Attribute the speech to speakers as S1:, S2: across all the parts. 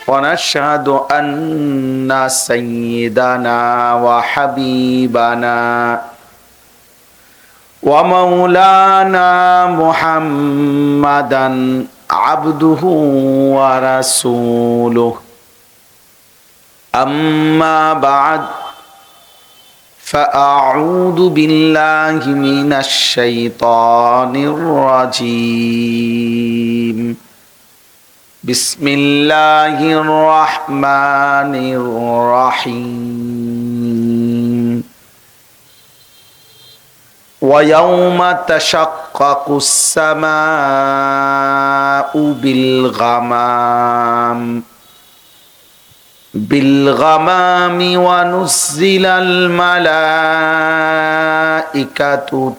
S1: ونشهد أن سيدنا وحبيبنا ومولانا محمدا عبده ورسوله أما بعد فأعوذ بالله من الشيطان الرجيم بسم الله الرحمن الرحيم ويوم تشقق السماء بالغمام ونزل الملائكة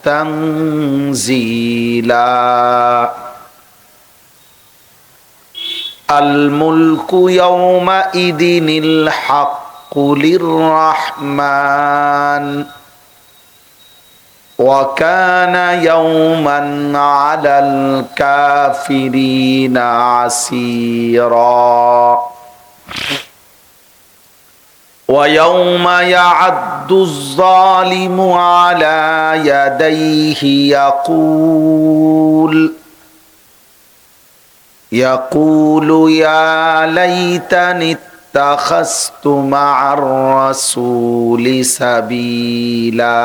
S1: تنزيلا الملك يومئذ الحق للرحمن وكان يوما على الكافرين عسيرا ويوم يعض الظالم على يديه يقول يا ليتني اتخذت مع الرسول سبيلا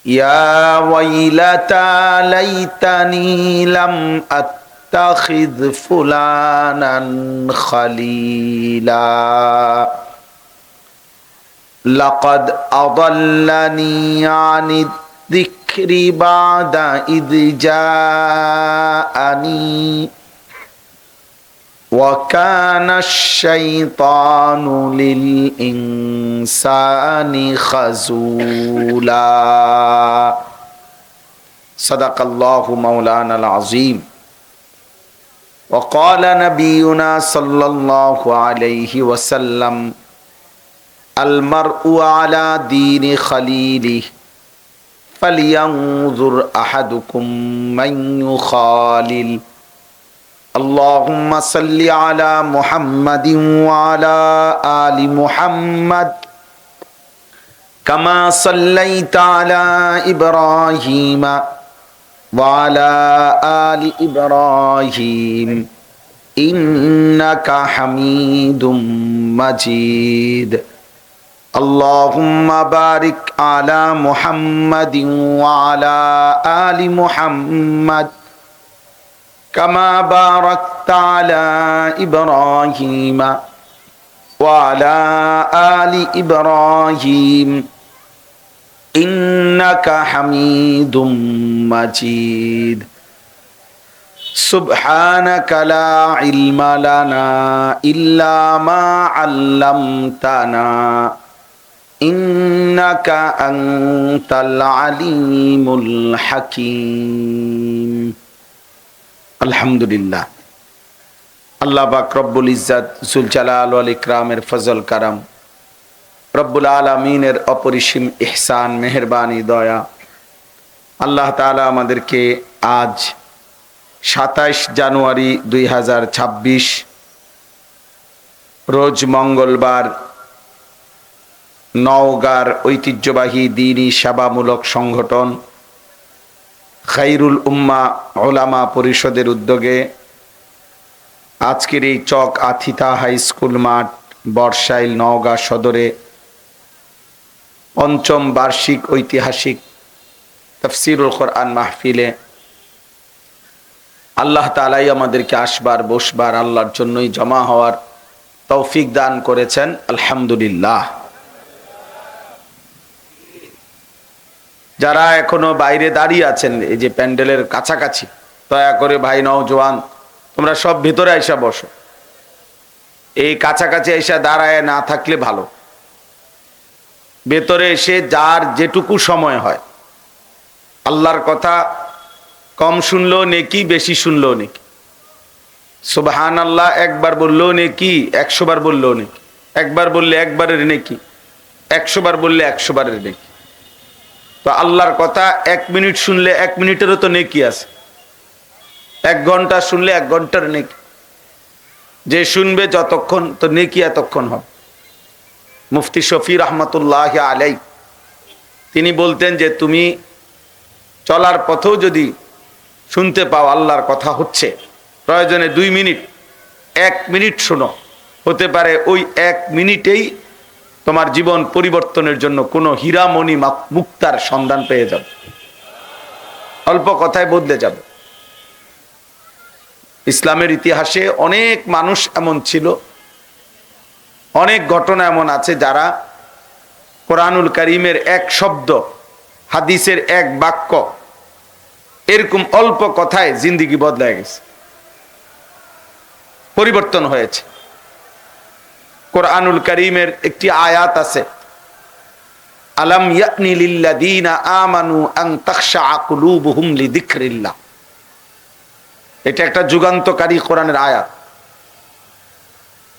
S1: يا ويلتى ليتني لم أتخذ فلانا خليلا لقد أضلني عن الذكر بعد إذ جاءني وكان الشيطان للإنسان خذولا صدق الله مولانا العظيم وقال نبينا صلى الله عليه وسلم المرء على دين خليله فلينظر أحدكم من يخالل اللهم صل على محمد وعلى آل محمد كما صليت على إبراهيم وعلى آل إبراهيم إنك حميد مجيد اللهم بارك على محمد وعلى آل محمد كما باركت على إبراهيم وعلى آل إبراهيم إنك حميد مجيد سبحانك لا علم لنا إلا ما علمتنا إنك أنت العليم الحكيم আলহামদুলিল্লাহ আল্লাহ পাক রব্বুল ইজ্জত জুল জালাল ওয়াল ইকরামের ফজল কারাম রব্বুল আলামিনের অপরিসীম ইহসান মেহেরবানি দয়া আল্লাহ তাআলা আমাদেরকে আজ 27 জানুয়ারি 2026 রোজ মঙ্গলবার নওগাঁর ঐতিহ্যবাহী দ্বীনি সেবামূলক সংগঠন খায়রুল উম্মাহ উলামা পরিষদের উদ্যোগে আজকের এই চক আথিতা হাই স্কুল মাঠ বর্ষাইল নওগাঁ সদরে পঞ্চম বার্ষিক ঐতিহাসিক তাফসীরুল কোরআন মাহফিলে আল্লাহ তাআলাই আমাদেরকে আসবার বসবার আল্লাহর জন্যই জমা হওয়ার তৌফিক দান করেছেন আলহামদুলিল্লাহ। যারা এখনো বাইরে দাঁড়িয়ে আছেন এই যে প্যান্ডেলের কাছাকাছি, দয়া করে ভাই নওজোয়ান তোমরা সব ভিতরে আইসা বসো, এই কাছাকাছি আইসা দাঁড়ায় না থাকলে ভালো। ভেতরে এসে যার যেটুকু সময় হয় আল্লাহর কথা কম শুনলেও নেকি, বেশি শুনলেও নেকি। সুবহানাল্লাহ একবার বললেও নেকি, 100 বার বললেও নেকি। একবার বললে একবারের নেকি, 100 বার বললে 100 বারের নেকি। তো আল্লাহর কথা 1 মিনিট শুনলে 1 মিনিটেরও তো নেকি আছে, 1 ঘন্টা শুনলে 1 ঘন্টার নেকি। যে শুনবে যতক্ষণ তো নেকি এতক্ষণ হবে। মুফতি শফি রহমতুল্লাহ আলাই তিনি বলতেন যে তুমি চলার পথেও যদি শুনতে পাও আল্লাহর কথা হচ্ছে, প্রয়োজনে 2 মিনিট 1 মিনিট শোনো, হতে পারে ওই 1 মিনিটেই তোমার জীবন পরিবর্তনের জন্য কোনো হীরামণি মুক্তার সন্ধান পেয়ে যাবে, অল্প কথায় বদলে যাবে। ইসলামের ইতিহাসে অনেক মানুষ এমন ছিল, অনেক ঘটনা এমন আছে যারা কোরআনুল কারীমের এক শব্দ, হাদিসের এক বাক্য, এরকম অল্প কথায় জিন্দেগি বদলায় গেছে, পরিবর্তন হয়েছে। কোরআনুল কারীমের একটি আয়াত আছে, আলাম ইয়ানি লিল্লাযীনা আমানু আন তাখশা কুলুবুহুম লিযিকরিল্লাহ। এটা একটা যুগান্তকারী কোরআনের আয়াত।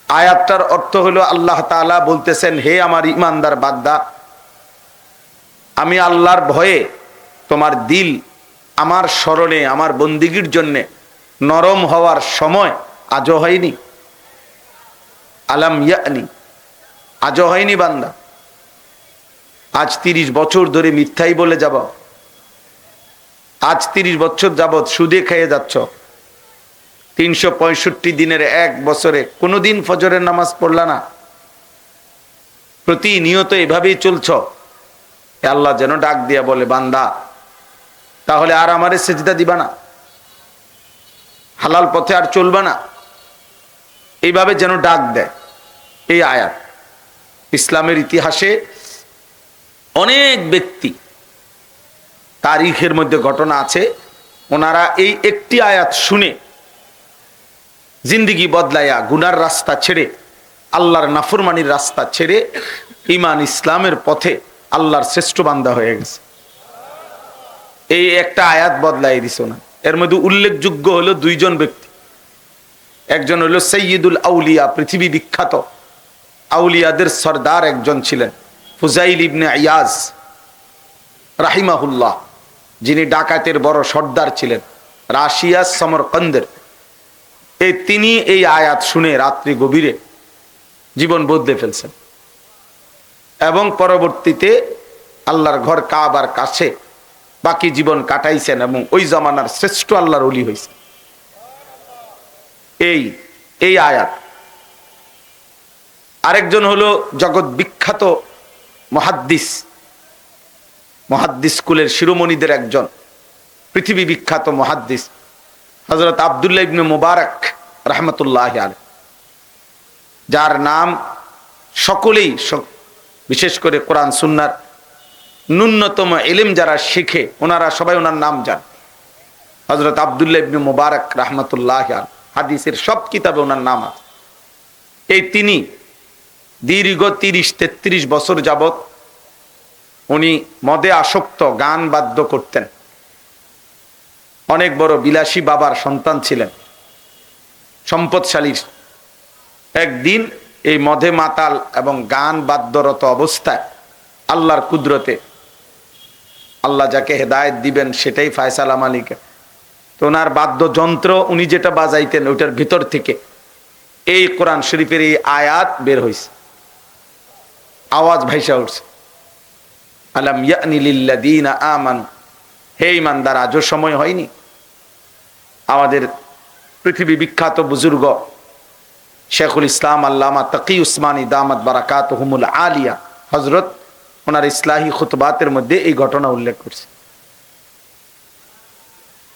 S1: আয়াতটার অর্থ হলো আল্লাহ তাআলা বলতেছেন, হে আমার ঈমানদার বান্দা, আমি আল্লাহর ভয়ে তোমার দিল আমার স্মরণে, আমার বন্দিগির জন্য নরম হওয়ার সময় আজও হয়নি? আলাম ইয়ানি, আজও হয়নি বান্দা? আজ 30 বছর ধরে মিথ্যাই বলে যাব, আজ 30 বছর যাবৎ সুদে খেয়ে যাচ্ছ, 365 দিনের 1 বছরে কোনোদিন ফজরের নামাজ পড়লা না, প্রতিনিয়ত এভাবেই চলছ। আল্লাহ যেন ডাক দিয়া বলে, বান্দা তাহলে আর আমারে সেজদা দিবা না, হালাল পথে আর চলবা না, এইভাবে যেন ডাক দেয়। এই আয়াত ইসলামের ইতিহাসে অনেক ব্যক্তি, তারিখের মধ্যে ঘটনা আছে, ওনারা এই একটি আয়াত শুনে জিন্দেগি বদলাইয়া গুনার রাস্তা ছেড়ে, আল্লাহর নাফরমানির রাস্তা ছেড়ে ঈমান ইসলামের পথে আল্লাহর শ্রেষ্ঠ বান্দা হয়ে গেছে। এই একটা আয়াত বদলাই দিছে না। এর মধ্যে উল্লেখযোগ্য হলো 2 জন ব্যক্তি। একজন হলো সাইয়্যিদুল আউলিয়া, পৃথিবী বিখ্যাত আউলিয়াদের সরদার একজন ছিলেন ফুজাইল ইবনে ইয়াজ রাহিমাহুল্লাহ, যিনি ডাকাতের বড় সর্দার ছিলেন, রাশিয়া সমরকন্দের। তিনি এই আয়াত শুনে রাত্রি গভীরে জীবন বদলে ফেলছেন এবং পরবর্তীতে আল্লাহর ঘর কাবার কাছে বাকি জীবন কাটাইছেন এবং ওই জামানার শ্রেষ্ঠ আল্লাহর ওলি হয়েছে। এই আয়াত। আরেকজন হলো জগৎ বিখ্যাত মুহাদ্দিস কুলের শিরোমণিদের একজন, পৃথিবী বিখ্যাত মুহাদ্দিস হযরত আব্দুল্লাহ ইবনে মুবারক রাহমাতুল্লাহি আলাইহি, যার নাম সকলেই, বিশেষ করে কোরআন সুন্নাহর ন্যূনতম ইলম যারা শিখে ওনারা সবাই ওনার নাম জানে। হযরত আব্দুল্লাহ ইবনে মুবারক রাহমাতুল্লাহি আলাইহি, হাদিসের সব কিতাবে ওনার নাম আছে। তিনি দীর্ঘ 30-33 বছর যাবত উনি মদে আসক্ত, গান বাদ্য করতেন, অনেক বড় বিলাসী বাবার সন্তান ছিলেন, সম্পদশালী। একদিন এই মদে মাতাল এবং গান বাদ্যরত অবস্থায় আল্লাহর কুদরতে, আল্লাহ যাকে হেদায়েত দিবেন সেটাই ফায়সালা মালিকের, তো ওনার বাদ্যযন্ত্র উনি যেটা বাজাইতেন ওইটার ভিতর থেকে এই কোরআন শরীফের এই আয়াত বের হয়েছে, আওয়াজ ভাইসা উঠছে, আলাম ইয়ানি লিল্লাযীনা আমানু, হে ঈমানদার আজও সময় হয়নি? আমাদের পৃথিবী বিখ্যাত বুজুর্গ শেখুল ইসলাম আল্লামা তাকি উসমানী দামাত বারাকাতুহুমুল আলিয়া হযরত, ওনার ইসলাহি খুতবাতের মধ্যে এই ঘটনা উল্লেখ করছে।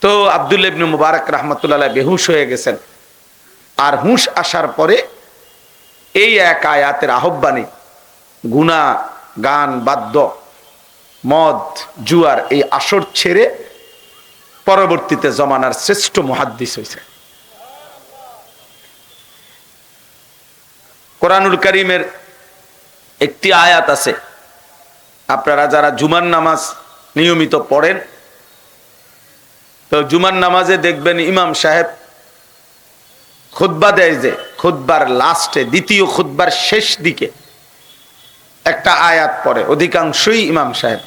S1: তো আব্দুল্লাহ ইবনে মুবারক রাহমাতুল্লাহ আলাইহি বেহুশ হয়ে গেছেন, আর হুঁশ আসার পরে এই এক আয়াতের আহ্বানে গুনাহ, গান, বাদ্য, মদ, জুয়ার এই আসর ছেড়ে পরবর্তীতে জমানার শ্রেষ্ঠ মুহাদ্দিস হয়েছে। কোরআনুল কারীমের একটি আয়াত আছে, আপনারা যারা জুমার নামাজ নিয়মিত পড়েন, তো জুমার নামাজে দেখবেন ইমাম সাহেব খুতবা দেয়, যে খুতবার লাস্টে, দ্বিতীয় খুতবার শেষ দিকে একটা আয়াত পড়ে, অধিকাংশই ইমাম সাহেব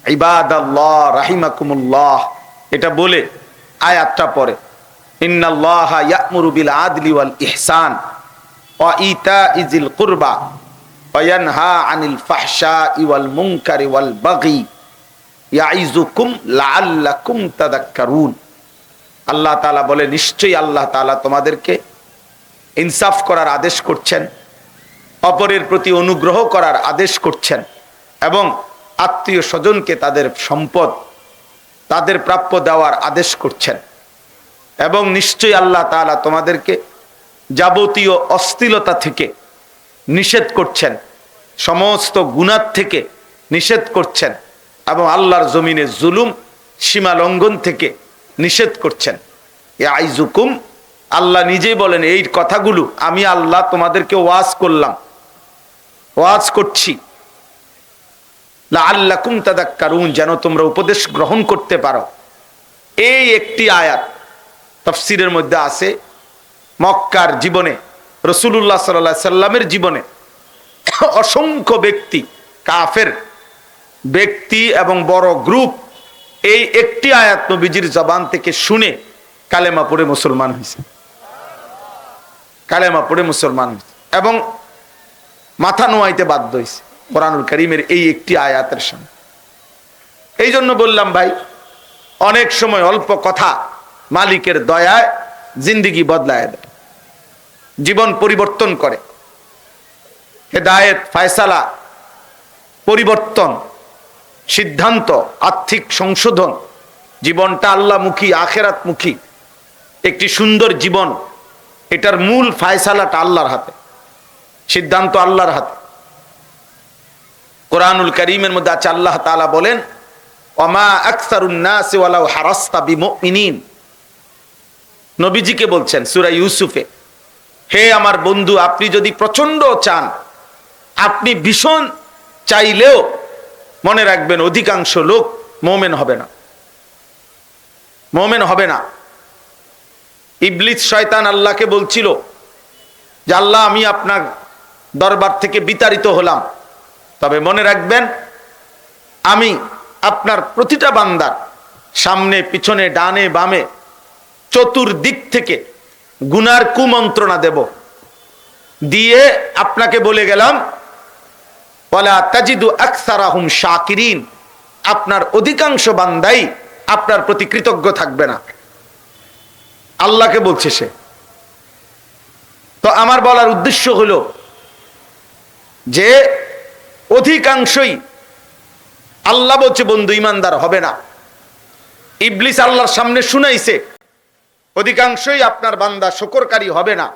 S1: ইবাদাল্লাহ রাহিমাকুমুল্লাহ এটা বলে আয়াতটা পড়ে। ইন্নাল্লাহা ইয়া'মুরু বিল আদলি ওয়াল ইহসান ওয়া ইতা'i যিল কুরবা ওয়া ইয়ানহা আনিল ফাহশাই ওয়াল মুনকারি ওয়াল বাগি ইয়াইযুকুম লাআল্লাকুম তাযাক্কারুন। আল্লাহ তাআলা বলে, নিশ্চয়ই আল্লাহ তাআলা তোমাদেরকে ইনসাফ করার আদেশ করছেন, অপরের প্রতি অনুগ্রহ করার আদেশ করছেন, এবং আত্মীয় স্বজনকে তাদের সম্পদ তাদের প্রাপ্য দেওয়ার আদেশ করছেন। এবং নিশ্চয়ই আল্লাহ তাআলা তোমাদেরকে যাবতীয় অশ্লীলতা থেকে নিষেধ করছেন, সমস্ত গুনাহ থেকে নিষেধ করছেন, এবং আল্লাহর জমিনে জুলুম সীমা লঙ্ঘন থেকে নিষেধ করছেন। ইয়াইযুকুম, আল্লাহ নিজেই বলেন এই কথাগুলো আমি আল্লাহ তোমাদেরকে ওয়াজ করলাম, ওয়াজ করছি, লাআল্লাকুম তাযাক্কারুন, যেন তোমরা উপদেশ গ্রহণ করতে পারো। এই একটি আয়াত তাফসীরের মধ্যে আছে মক্কার জীবনে, রাসূলুল্লাহ সাল্লাল্লাহু আলাইহি সাল্লামের জীবনে অসংখ্য ব্যক্তি, কাফের ব্যক্তি এবং বড় গ্রুপ এই একটি আয়াত নবীজির জবান থেকে শুনে কালেমা পড়ে মুসলমান হয়েছে, কালেমা পড়ে মুসলমান হয়েছে এবং মাথা নোয়াইতে বাধ্য হয়েছে কোরআনুল কারীমের এই একটি আয়াতের সামনে। এই জন্য বললাম ভাই, অনেক সময় অল্প কথা মালিকের দয়ায় জিন্দেগি বদলায় দেয়, জীবন পরিবর্তন করে। হেদায়েত, ফায়সালা, পরিবর্তন, সিদ্ধান্ত, আর্থিক সংশোধন, জীবনটা আল্লাহমুখী, আখিরাতমুখী একটি সুন্দর জীবন, এটার মূল ফায়সালাটা আল্লাহর হাতে, সিদ্ধান্ত আল্লাহর হাতে। কোরআনুল কারীমের মধ্যে আছে আল্লাহ তাআলা বলেন, ওয়ামা আকসারুন নাসি ওয়ালাউ হারাসতা বিমুমিনিন। নবীজিকে বলছেন সূরা ইউসুফে, হে আমার বন্ধু, আপনি যদি প্রচন্ড চান, আপনি ভীষণ চাইলেও মনে রাখবেন অধিকাংশ লোক মুমিন হবে না, মুমিন হবে না। ইবলিস শয়তান আল্লাহকে বলছিল যে আল্লাহ, আমি আপনার দরবার থেকে বিতাড়িত হলাম, তবে মনে রাখবেন আমি আপনার প্রতিটা বান্দার সামনে পিছনে ডানে বামে চতুর্দিক থেকে গুনার কুমন্ত্রণা দেব, দিয়ে আপনাকে বলে গেলাম ওয়ালা তাজিদু আকসারাহুম শাকিরিন, আপনার অধিকাংশ বান্দাই আপনার প্রতি কৃতজ্ঞ থাকবে না। আল্লাহকে বলছে সে। তো আমার বলার উদ্দেশ্য হলো যে অধিকাংশই আল্লাহ বলছে বন্ধু ইমানদার হবে না। ইবলিস আল্লাহর সামনে শুনাইছে অধিকাংশই আপনার বান্দা শুকরকারী হবে না।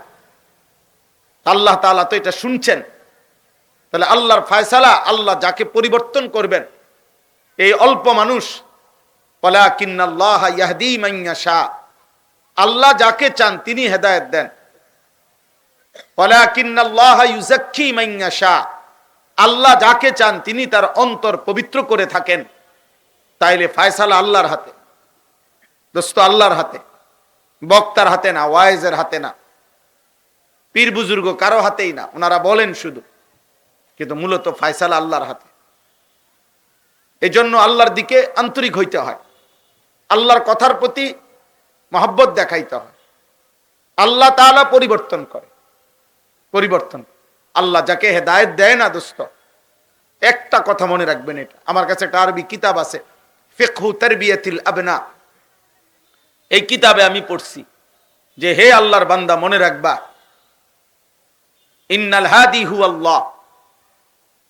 S1: আল্লাহ তাআলা তো এটা শুনছেন। তাহলে আল্লাহর ফায়সালা, আল্লাহ যাকে পরিবর্তন করবেন, এই অল্প মানুষ, ওয়ালাকিন্নাল্লাহা ইয়াহদি মান ইয়াশা, আল্লাহ যাকে চান তিনি হেদায়েত দেন। ওয়ালাকিন্নাল্লাহা ইউযাক্কি মান ইয়াশা, আল্লাহ যাকে চান তিনি তার অন্তর পবিত্র করে থাকেন। তাইলে ফায়সালা আল্লাহর হাতে দোস্ত, আল্লাহর হাতে, বক্তার হাতে না, ওয়াইজের হাতে না, পীর বুজুর্গ কারো হাতেই না। ওনারা বলেন শুধু, কিন্তু মূলত ফায়সালা আল্লাহর হাতে। এজন্য আল্লাহর দিকে আন্তরিক হইতে হয়, আল্লাহর কথার প্রতি মহব্বত দেখাইতে হয়। আল্লাহ তাআলা পরিবর্তন করে, পরিবর্তন। আল্লাহ যাকে হেদায়েত দেয় না দোস্ত, একটা কথা মনে রাখবেন, এটা আমার কাছে একটা আরবি কিতাব আছে, ফিকহু তারবিয়াতিল আবনা। এই কিতাবে আমি পড়ছি যে হে আল্লাহর বান্দা, মনে রাখবা ইন্নাল হাদি হুয়াল্লাহ,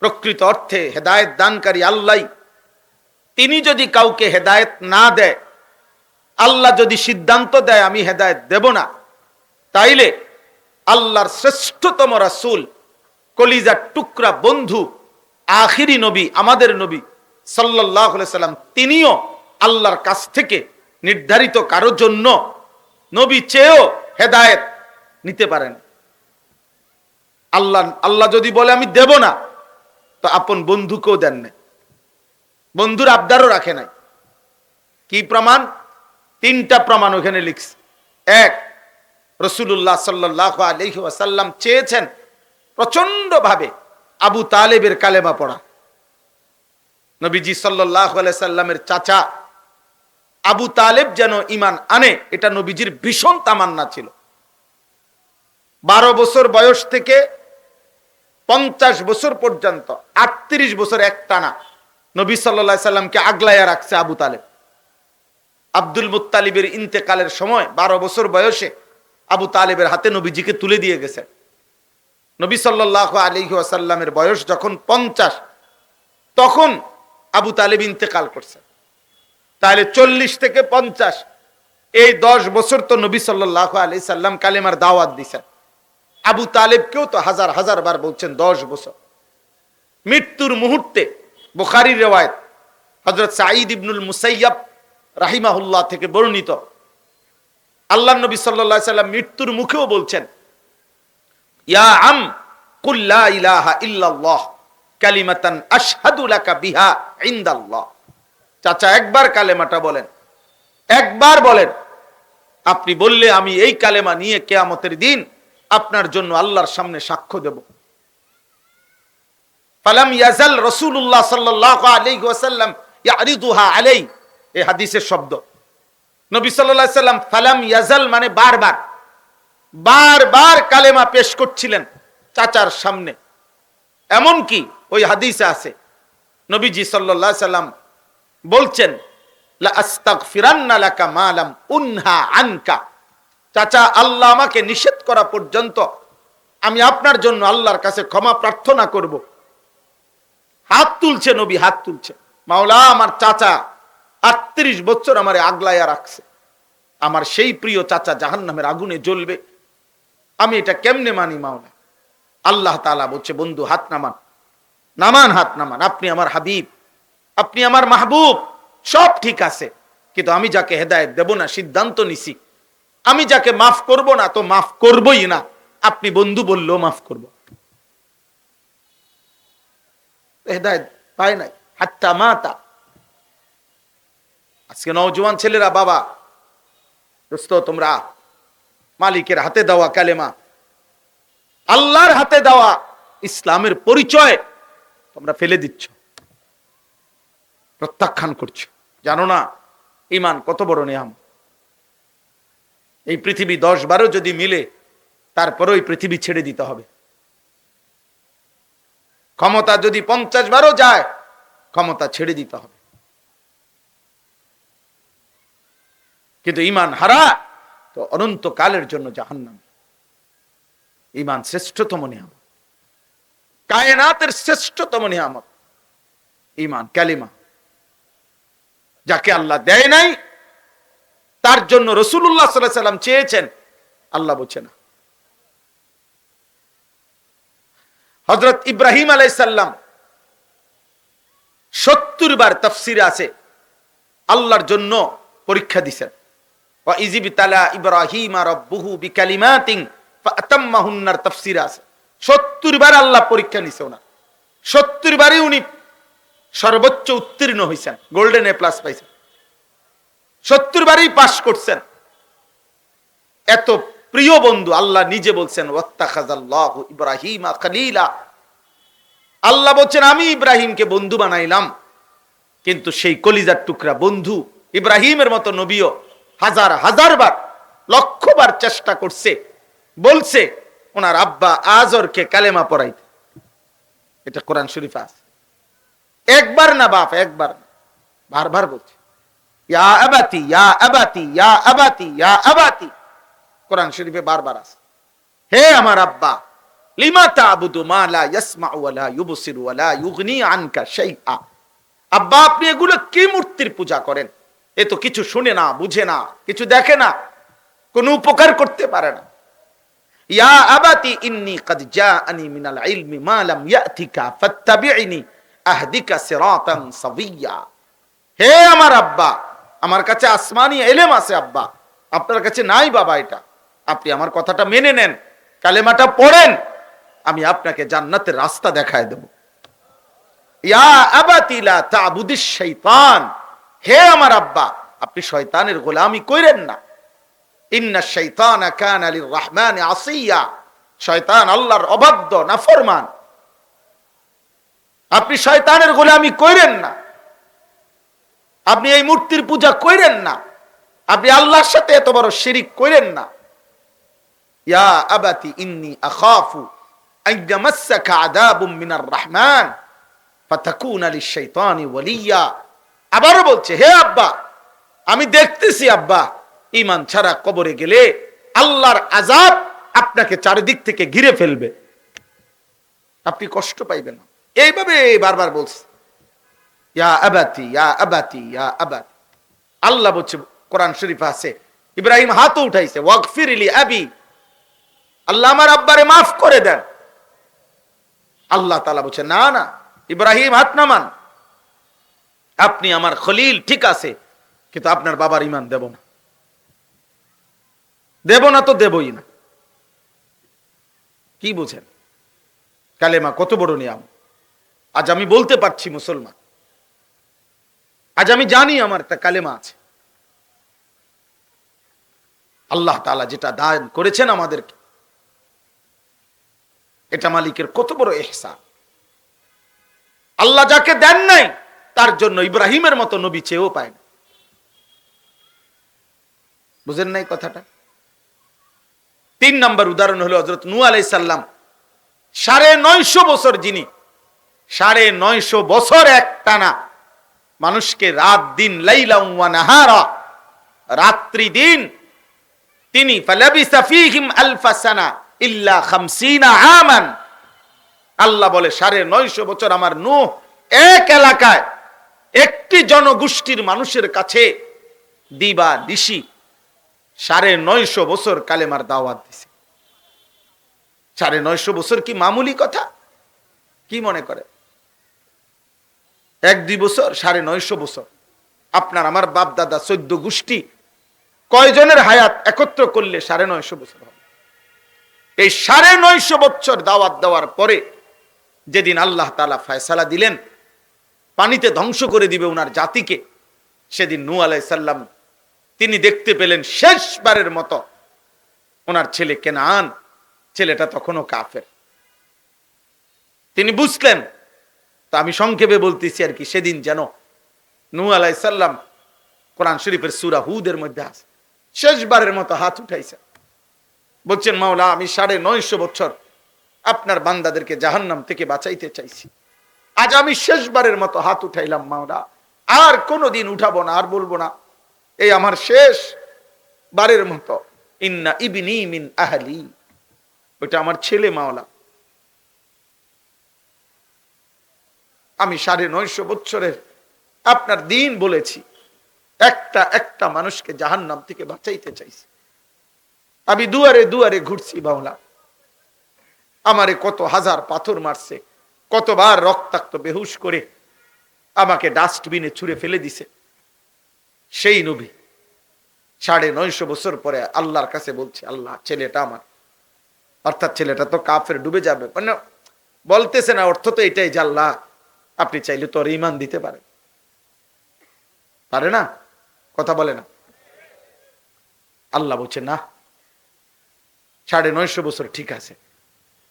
S1: প্রকৃত অর্থে হেদায়েত দানকারী আল্লাহ। তিনি যদি কাউকে হেদায়েত না দেয়, আল্লাহ যদি সিদ্ধান্ত দেয় আমি হেদায়েত দেব না, তাইলে আল্লাহর শ্রেষ্ঠতম রাসূল, কলিজার টুকরা বন্ধু, আখিরি নবী, আমাদের নবী সাল্লাল্লাহু আলাইহি সাল্লাম, তিনিও আল্লাহর কাছ থেকে নির্ধারিত কারোর জন্য নবী চেয়েও হেদায়েত নিতে পারেন। আল্লাহ যদি বলে আমি দেব না, তো আপন বন্ধুকেও দেন না, বন্ধুর আবদারও রাখে নাই। কি প্রমাণ? তিনটা প্রমাণ ওখানে লিখছে। এক, রাসূলুল্লাহ সাল্লাল্লাহু আলাইহি ওয়াসাল্লাম চেয়েছেন প্রচন্ড ভাবে আবু তালেবের কালেমা পড়া। নবীজি সাল্লাল্লাহু আলাইহি সাল্লামের চাচা আবু তালেব যেন ঈমান আনে, এটা নবীজির ভীষণ তামান্না ছিল। 12 বছর বয়স থেকে 50 বছর পর্যন্ত 38 বছর একটানা নবী সাল্লাল্লাহু আলাইহি সাল্লামকে আগলায়া রাখছে আবু তালেব। আব্দুল মুত্তালিবের ইন্তেকালের সময় 12 বছর বয়সে আবু তালেবের হাতে নবীজিকে তুলে দিয়ে গেছেন। নবী সাল্লাল্লাহু আলাইহি ওয়াসাল্লামের বয়স যখন 50, তখন আবু তালেব ইন্তেকাল করছে। তাহলে 40 থেকে 50, এই 10 বছর তো নবী সাল্লাল্লাহু আলাইহি সাল্লাম কালেমার দাওয়াত দিয়েছেন। আবু তালেবকেও তো হাজার হাজার বার বলছেন 10 বছর। মৃত্যুর মুহূর্তে বুখারীর riwayat হযরত সাঈদ ইবনুল মুসাইয়াব রাহিমাহুল্লাহ থেকে বর্ণিত, আল্লাহর নবী সাল্লাল্লাহু আলাইহি সাল্লাম মৃত্যুর মুখেও বলছেন, ইয়া আম কুল লা ইলাহা ইল্লাল্লাহ কালিমাতান আশহাদু লাকা বিহা ইনদাল্লাহ। চাচা একবার কালেমাটা বলেন, একবার বলেন। আপনি বললে আমি এই কালেমা নিয়ে কিয়ামতের দিন আপনার জন্য আল্লাহর সামনে সাক্ষ্য দেব। ফালাম ইয়াজাল রাসূলুল্লাহ সাল্লাল্লাহু আলাইহি ওয়াসাল্লাম ইয়ারিদুহা আলাই, এই হাদিসের শব্দ। নবী সাল্লাল্লাহু আলাইহি সাল্লাম ফালাম ইয়াজাল মানে বারবার বারবার কালেমা পেশ করছিলেন চাচার সামনে। এমন কি ওই হাদিসে আছে নবীজি সাল্লাল্লাহু আলাইহি সাল্লাম বলছেন, লা আস্তাগফিরান্না লাকা মা লাম উনহা আনকা। চাচা আল্লাহ আমাকে নিষেধ করা পর্যন্ত আমি আপনার জন্য আল্লাহর কাছে ক্ষমা প্রার্থনা করব। হাত তুলছে নবী, হাত তুলছে, মাওলা আমার চাচা 38 বছর আমারে আগলায়া রাখছে, আমার সেই প্রিয় চাচা জাহান্নামের আগুনে জ্বলবে, আমি এটা কেমনে মানি মাওলা। আল্লাহ তাআলা বলছে, বন্ধু হাত নামান, নামান, হাত নামান। আপনি আমার হাবিব, আপনি আমার মাহবুব, সব ঠিক আছে, কিন্তু আমি যাকে হেদায়েত দেব না সিদ্ধান্ত নিছি, আমি যাকে মাফ করব না তো মাফ করবই না। আপনি বন্ধু বললেও মাফ করব। হেদায়েত পায় নাই হাত্তা মাতা। আজকে নওজোয়ান ছেলেরা, বাবা দোস্ত, তোমরা মালিকের হাতে দেওয়া কালেমা, আল্লাহর হাতে দেওয়া ইসলামের পরিচয় তোমরা ফেলে দিচ্ছ, প্রত্যাখ্যান করছো। জানো না ঈমান কত বড় নিয়ামত। এই পৃথিবী 10-12 যদি মিলে, তারপরেও এই পৃথিবী ছেড়ে দিতে হবে। ক্ষমতা যদি 50-12 যায়, ক্ষমতা ছেড়ে দিতে হবে। কিন্তু ঈমান হারা তো অনন্তকালের জন্য জাহান্নাম। ঈমান শ্রেষ্ঠতম নিয়ামত, কায়নাতের শ্রেষ্ঠতম নিয়ামত ঈমান, কালিমা। যাকে আল্লাহ দেয় নাই তার জন্য রাসূলুল্লাহ সাল্লাল্লাহু আলাইহি সাল্লাম চেয়েছেন, আল্লাহ বলছে না। হযরত ইব্রাহিম আলাইহিস সালাম 70 বার তাফসিরে আছে আল্লাহর জন্য পরীক্ষা দিবেন। ওয়া ইযিবতালা ইব্রাহিমা রাব্বুহু বিকালিমাতিন ফাতাম্মাহুন্নার তাফসিরে আছে 70 বার আল্লাহ পরীক্ষা নিছে ওনার। 70 বারই উনি সর্বোচ্চ উত্তীর্ণ হয়েছেন, গোল্ডেন এ প্লাস পাইছেন, 70 বারই পাস করছেন। এত প্রিয় বন্ধু, আল্লাহ নিজে বলছেন ওয়াত্তাখাযাল্লাহু ইব্রাহিমা খলিলা। আল্লাহ বলছেন আমি ইব্রাহিমকে বন্ধু বানাইলাম। কিন্তু সেই কলিজার টুকরা বন্ধু ইব্রাহিমের মতো নবীও হাজার হাজার বার, লক্ষ বার চেষ্টা করছে, বলছে ওনার আব্বা আজরকে কালেমা পড়াইতে। এটা কোরআন শরীফে আছে। একবার না বাপ, একবার না, বারবার বলছে ইয়া আবাতি ইয়া আবাতি ইয়া আবাতি ইয়া আবাতি। কোরআন শরীফে বারবার আছে, হে আমার আব্বা, লিমা তা'বুদু মা লা ইয়াসমাউ ওয়া লা ইউবসিরু ওয়া লা ইউগনি আনকা শাইআ। আব্বা আপনি এগুলো কি মূর্তির পূজা করেন? এ তো কিছু শুনে না, বুঝে না, কিছু দেখে না, কোনো উপকার করতে পারে না। ইয়া আবাতি ইন্নী ক্বাদ জাআনি মিনাল ইলমি মা লাম ইয়াতিকা ফাত্তাবি'নি আহদিকা সিরাতান সাবিয়্যা। হে আমার আব্বা, আমার কাছে আসমানি ইলম আছে আব্বা, আপনার কাছে নাই বাবা। এটা আপনি আমার কথাটা মেনে নেন, কালেমাটা পড়েন, আমি আপনাকে জান্নাতের রাস্তা দেখায় দেব। ইয়া আবাতি লা তা'বুদিশ শাইতান। হে আমার আব্বা, আপনি শয়তানের গোলামি কইরেন না। ইন্নাশ শাইতানা কানা লির রহমানি আসিয়া। শয়তান আল্লাহর অবাধ্য, নাফরমান। আপনি শয়তানের গোলামি কইরেন না। আপনি এই মূর্তির পূজা করেন না, আপনি আল্লাহর সাথে এত বড় শিরিক করেন না। ইয়া আবাতি ইন্নী আখাফু আন ইয়ামাসসাকা আযাবুম মিনার রহমান ফাতাকুনা লিশ-শাইতানি ওয়ালিয়্যা। আবারো বলছে, হে আব্বা, আমি দেখতেছি আব্বা, ঈমান ছাড়া কবরে গেলে আল্লাহর আযাব আপনাকে চারিদিক থেকে ঘিরে ফেলবে, আপনি কষ্ট পাইবেন না। এইভাবে বারবার বলছে, ইয়া আবাতি ইয়া আবাতি ইয়া আবাতি। আল্লাহ বলছে, কোরআন শরীফে আছে, ইব্রাহিম হাতও উঠাইছে, ওয়াগফির লি আবি, আল্লাহ আমার আব্বারে মাফ করে দেন। আল্লাহ তাআলা বলছে, না না ইব্রাহিম, হাত নামান, আপনি আমার খলিল ঠিক আছে, কিন্তু আপনার বাবার ঈমান দেব না, দেব না তো দেবই না। কি বুঝেন? কালেমা কত বড় নিয়াম। আজ আমি বলতে পারছি মুসলমান, আজ আমি জানি আমার একটা কালেমা আছে। আল্লাহ তাআলা যেটা দান করেছেন আমাদেরকে, এটা মালিকের কত বড় ইহসান। আল্লাহ যাকে দেন নাই তার জন্য ইব্রাহিমের মতো নবী চেয়েও পায় না। বুঝেন নাই কথাটা? 3 নম্বর উদাহরণ হলো হযরত নূহ আলাইহিস সালাম। 950 বছর, যিনি 950 বছর একটানা মানুষকে রাত দিন, লাইলা ওয়া নাহারা, রাত্রি দিন, তিনি ফালাবিসা ফীহিম আলফা সানা ইল্লা 50 আমান। আল্লাহ বলে 950 বছর আমার নূহ এক এলাকায় একটি জনগোষ্ঠীর মানুষের কাছে দিবা দিশি 950 বছর কালেমার দাওয়াত দিছে। 950 বছর কি মামুলি কথা? কি মনে করে 1-2 বছর? 950 বছর। আপনার আমার বাপ দাদা 14 গোষ্ঠী কয়জনের হায়াত একত্র করলে 950 বছর হবে? এই 950 বছর দাওয়াত দেওয়ার পরে যেদিন আল্লাহ তাআলা ফয়সালা দিলেন পানিতে ধ্বংস করে দিবে ওনার জাতিকে, সেদিন নূহ আলাইহিস সালাম তিনি দেখতে পেলেন শেষবারের মতো ওনার ছেলে কেনান, ছেলেটা তখনও কাফের। তিনি বুঝলেন, তা আমি সংক্ষেপে বলতেছি আর কি, সেদিন যেন নূহ আলাইহিস সালাম কোরআন শরীফের সূরা হুদের মধ্যে আছে, শেষবারের মতো হাত উঠাইছে, বলছেন, মাওলা আমি 950 বছর আপনার বান্দাদেরকে জাহান্নাম থেকে বাঁচাইতে চাইছি, আজ আমি শেষবারের মতো হাত উঠাইলাম মাওলা, আর কোনোদিন উঠাবো না, আর বলবো না, এই আমার শেষ বারের মতো। ইন্না ইবনি মিন আহলি, ওটা আমার ছেলে মাওলা। আমি 950 বছরের আপনার দিন বলেছি, একটা একটা মানুষকে জাহান্নাম থেকে বাঁচাইতে চাইছি, আমি দুয়ারে দুয়ারে ঘুরছি মাওলা, আমারে কত হাজার পাথর মারছে, কতবার রক্তাক্ত বেহুশ করে আমাকে ডাস্টবিনে ছুঁড়ে ফেলে দিছে। সেই নবী 950 বছর পরে আল্লাহর কাছে বলছে, আল্লাহ ছেলেটা আমার, অর্থাৎ ছেলেটা তো কাফের, ডুবে যাবে, মানে বলতেছে না, অর্থ তো এটাই যে আল্লাহ আপনি চাইলে তোর ঈমান দিতে পারেন, পারে না? কথা বলে না? আল্লাহ বলছে না, 950 বছর ঠিক আছে,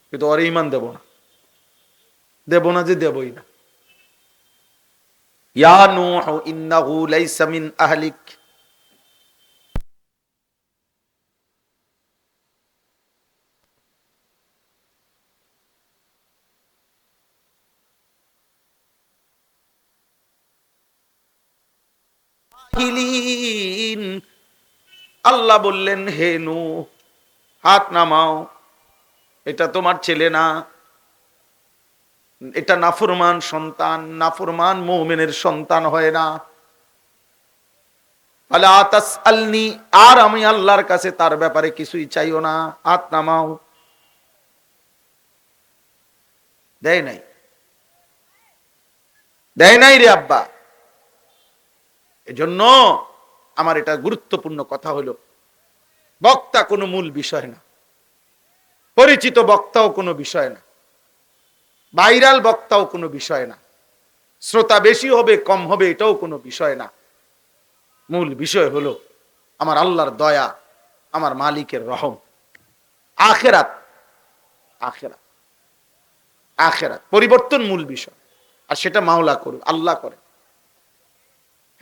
S1: কিন্তু ওর ঈমান দেব না, দেব না যে দেবই না। ইয়া নূহ ইন্নাহু লাইসা মিন আহলিক, আল্লাহ বললেন, হে নূহ হাত নামাও, এটা তোমার ছেলে না, এটা নাফরমান সন্তান, নাফরমান মুমিনের সন্তান হয় না। ফালা তাসআলনি, আর আমি আল্লাহর কাছে তার ব্যাপারে কিছুই চাইও না, হাত নামাও। দেয় নাই, দেয় নাই রে আব্বা। এজন্য আমার এটা গুরুত্বপূর্ণ কথা হলো, বক্তা কোনো মূল বিষয় না, পরিচিত বক্তাও কোনো বিষয় না, ভাইরাল বক্তাও কোনো বিষয় না, শ্রোতা বেশি হবে কম হবে এটাও কোনো বিষয় না। মূল বিষয় হলো আমার আল্লাহর দয়া, আমার মালিকের রহম, আখিরাত, আখিরাত, আখিরাত পরিবর্তন মূল বিষয়, আর সেটা মাওলা করুন, আল্লাহ করে।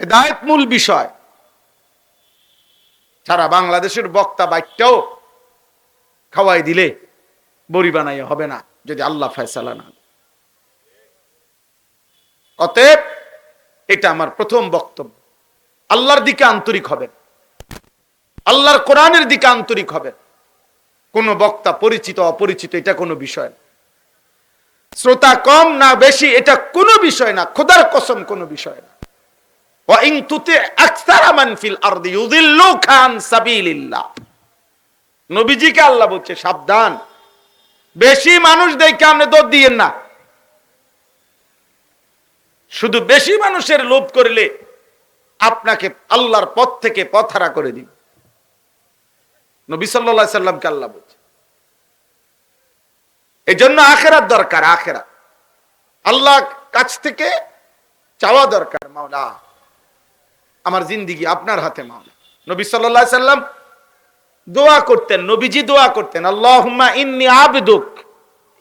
S1: হেদায়েত মূল বিষয়। সারা বাংলাদেশের বক্তা বাইকটাও খাওয়াই দিলে বড়ি বানাই হবে না যদি আল্লাহ ফয়সালা না। অতএব এটা আমার প্রথম বক্তব্য, আল্লাহর দিকে আন্তরিক হবেন, আল্লাহর কোরআনের দিকে আন্তরিক হবেন। কোন বক্তা পরিচিত অপরিচিত এটা কোনো বিষয় না, শ্রোতা কম না বেশি এটা কোনো বিষয় না, খোদার কসম কোনো বিষয় না। ওয়াইন তুতি আকসারা মান ফিল আরদি ইউদিল্লুকা আন সাবিলিল্লাহ, নবীজিকে আল্লাহ বলছে সাবধান, বেশি মানুষ দেখে আপনি দৌড় দিয়েন না। শুধু বেশি মানুষের লোভ করলে আপনাকে আল্লাহর পথ থেকে পথহারা করে দিন। নবী সাল্লাল্লাহু আলাইহি সাল্লামকে আল্লাহ বলছে। এই জন্য আখিরাত দরকার, আখিরাত আল্লাহ কাছ থেকে চাওয়া দরকার। মাওলা আমার জিন্দেগি আপনার হাতে মাওলা। নবী সাল্লাল্লাহু আলাইহি সাল্লাম দোয়া করতেন, নবীজি দোয়া করতেন, আল্লাহুম্মা ইন্নী আবদুক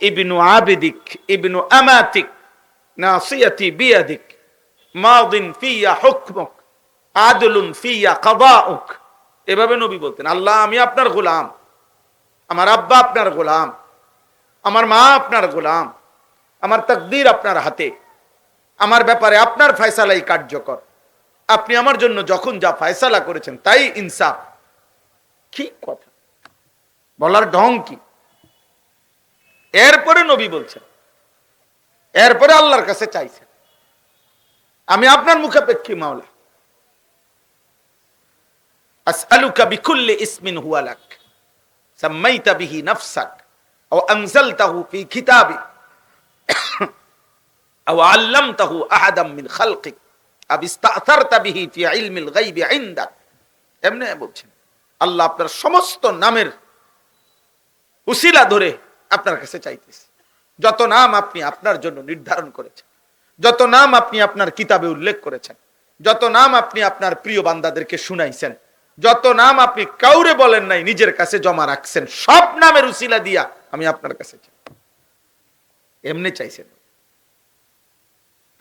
S1: ইবনু আবিদিক ইবনু আমাতিক নাসিয়াতি বিয়াদিক মাদিন ফিয়া হুকমুক আদলুন ফিয়া কাদাউক। এভাবে নবী বলতেন, আল্লাহ আমি আপনার গোলাম, আমার আব্বা আপনার গোলাম, আমার মা আপনার গোলাম, আমার তাকদীর আপনার হাতে, আমার ব্যাপারে আপনার ফয়সালাই কার্যকর, আপনি আমার জন্য যখন যা ফয়সালা করেছেন তাই ইনসাফ। কি কথা বলার ঢং কি! এরপরে নবী বলছেন, এরপরে আল্লাহর কাছে চাইছেন, আমি আপনার মুখাপেক্ষী মাওলা, আসআলুকা বিকুল্লি ইসমিন হুয়া লাক সাম্মাইতা বিহি নাফসাক আও আনজালতাহু ফি কিতাবিক আও আল্লামতাহু আহাদাম মিন খালকিক আও ইসতাআসারতা বিহি ফি ইলমিল গায়বি ইনদাক। এমনি বলছেন, আল্লাহ আপনার সমস্ত নামের উসিলা ধরে আপনার কাছে চাইতেছি, যত নাম আপনি আপনার জন্য নির্ধারণ করেছেন, যত নাম আপনি আপনার কিতাবে উল্লেখ করেছেন, যত নাম আপনি আপনার প্রিয় বান্দাদেরকে শুনাইছেন, যত নাম আপনি কাউরে বলেন নাই নিজের কাছে জমা রাখছেন, সব নামের উসিলা দিয়া আমি আপনার কাছে চাই। এমনি চাইছেন।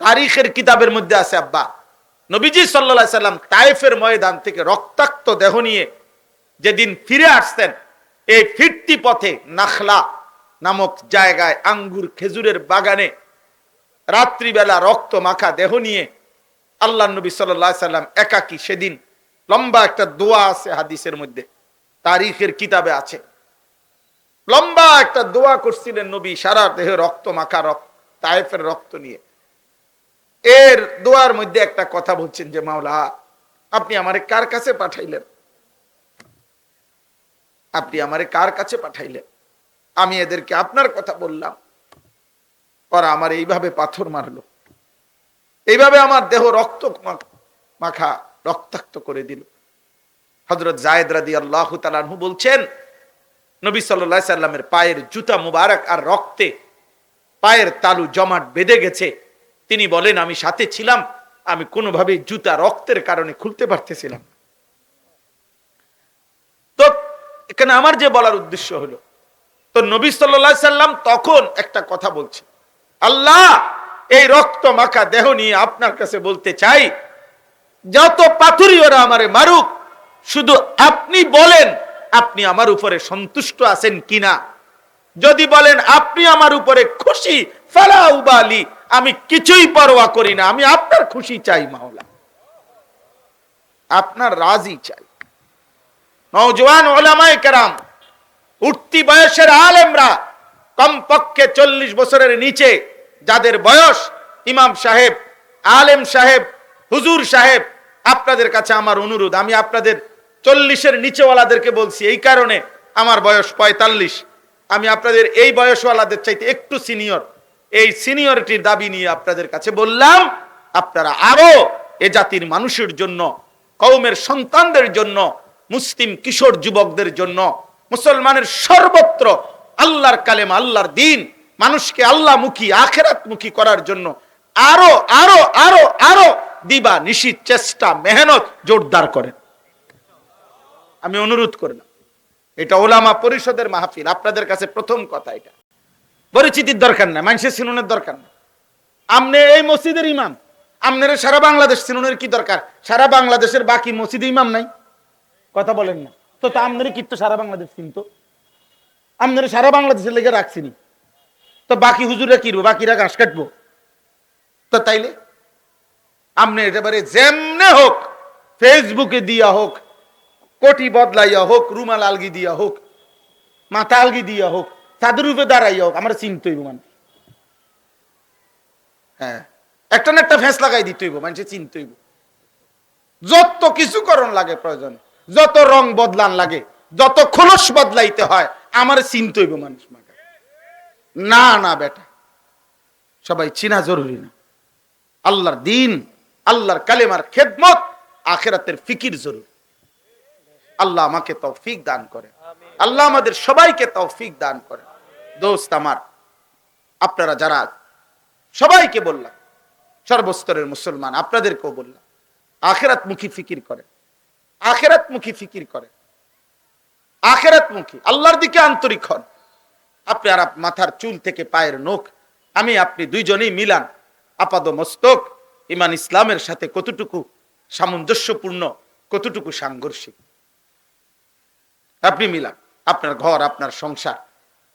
S1: তারিখের কিতাবের মধ্যে আছে আব্বা নবীজি সাল্লাল্লাহু আলাইহি সাল্লাম তায়েফের ময়দান থেকে রক্তাক্ত দেহ নিয়ে যেদিন ফিরে আসছেন, এই ফিরতি পথে নাখলা নামক জায়গায় আঙ্গুর খেজুরের বাগানে রাত্রিবেলা রক্ত মাখা দেহ নিয়ে আল্লাহ নবী সাল্লাল্লাহু আলাইহি সাল্লাম একাকী সেদিন, লম্বা একটা দোয়া আছে হাদিসের মধ্যে, তারিখের কিতাবে আছে, লম্বা একটা দোয়া করছিলেন নবী সারা দেহে রক্ত মাখা, তায়েফের রক্ত নিয়ে। এর দোয়ার মধ্যে একটা কথা বলছেন যে মাওলা আপনি আমারে কার কাছে পাঠাইলেন, আপনি আমারে কার কাছে পাঠাইলেন, আমি এদেরকে আপনার কথা বললাম, ওরা আমার এইভাবে পাথর মারলো, এইভাবে আমার দেহ রক্ত মাখা রক্তাক্ত করে দিল। হযরত যায়েদ রাদিয়াল্লাহু তাআলা আনহু বলছেন, নবী সাল্লাল্লাহু আলাইহি সাল্লামের পায়ের জুতা মুবারক আর রক্তে পায়ের তালু জমাট বেঁধে গেছে। তিনি বলেন আমি সাথে ছিলাম, আমি কোনোভাবে জুতা রক্তের কারণে খুলতে পারতেছিলাম। তো এখানে আমার যে বলার উদ্দেশ্য হলো, তো নবী সাল্লাল্লাহু আলাইহি সাল্লাম তখন একটা কথা বলছে, আল্লাহ এই রক্ত মাখা দেহ নিয়ে আপনার কাছে বলতে চাই, যত পাথরই ওরা আমারে মারুক, শুধু আপনি বলেন আপনি আমার উপরে সন্তুষ্ট আছেন কিনা। যদি বলেন আপনি আমার উপরে খুশি, ফালা উবালি, আমি কিছুই পরোয়া করি না, আমি আপনার খুশি চাই মাওলা, আপনার রাজি চাই। নওজওয়ান উলামায়ে কেরাম, উঠতি বয়সের আলেমরা, কমপক্ষে 40 বছরের নিচে যাদের বয়স, ইমাম সাহেব, আলেম সাহেব, হুজুর সাহেব, আপনাদের কাছে আমার অনুরোধ, আমি আপনাদের 40-এর নিচেওয়ালাদেরকে বলছি এই কারণে, আমার বয়স 45, আমি আপনাদের এই বয়সওয়ালাদের চাইতে একটু সিনিয়র, এই সিনিয়রিটির দাবি নিয়ে আপনাদের কাছে বললাম, আপনারা আরো এ জাতির মানুষের জন্য, কওমের সন্তানদের জন্য, মুসলিম কিশোর যুবকদের জন্য, মুসলমানের সর্বত্র আল্লাহর কালেমা, আল্লাহর দ্বীন, মানুষকে আল্লাহমুখী আখিরাতমুখী করার জন্য আরো আরো আরো আরো দিবা নিশি চেষ্টা মেহনত জোরদার করেন। আমি অনুরোধ করলাম, এটা ওলামা পরিষদের মাহফিল, আপনাদের কাছে প্রথম কথা, এটা পরিচিতির দরকার না, মানুষের সিনুনের দরকার না। আপনি এই মসজিদের ইমাম, আপনারা সারা বাংলাদেশ চিনুনের কি দরকার? সারা বাংলাদেশের বাকি মসজিদে ইমাম নাই, কথা বলেন না তো। তা আপনারা কি তো সারা বাংলাদেশ চিনতো? আপনারা সারা বাংলাদেশের লেগে রাখছিনি তো বাকি হুজুরা কিরবো? বাকিরা ঘাস কাটবো তো? তাইলে আপনি একেবারে যেমনে হোক, ফেসবুকে দিয়া হোক, কোটি বদলাইয়া হোক, রুমাল আলগি দিয়া হোক, মাথা আলগি দিয়া হোক, চাদর রূপে দাঁড়াইয়া হোক, আমরা চিনতে হইব মানুষ। হ্যাঁ, একটা না একটা ফেস লাগাই দিতে হইব, মানুষে চিনতে হইব। যত কিছু করণ লাগে প্রয়োজন, যত রং বদলান লাগে, যত খোলস বদলাইতে হয়, আমার চিনতে হইব মানুষ। না না বেটা, সবাই চিনা জরুরি না। আল্লাহর দিন, আল্লাহর কালেমার খেদমত, আখিরাতের ফিকির জরুরি। আল্লাহ আমাকে তৌফিক দান করে, আল্লাহ আমাদের সবাইকে তৌফিক দান করে। দোস্ত আমার, আপনারা যারা, সবাইকে বললাম, সর্বস্তরের মুসলমান, আপনাদেরকেও বললাম, আখিরাত মুখী ফিকির করে, আখিরাত মুখী ফিকির করে, আখিরাত মুখী, আল্লাহর দিকে আন্তরিক হন। আপনি আর মাথার চুল থেকে পায়ের নখ, আমি আপনি দুইজনেই মিলান আপাদ মস্তক ইমান ইসলামের সাথে কতটুকু সামঞ্জস্যপূর্ণ, কতটুকু সাংঘর্ষিক। আপনি মিলান আপনার ঘর, আপনার সংসার,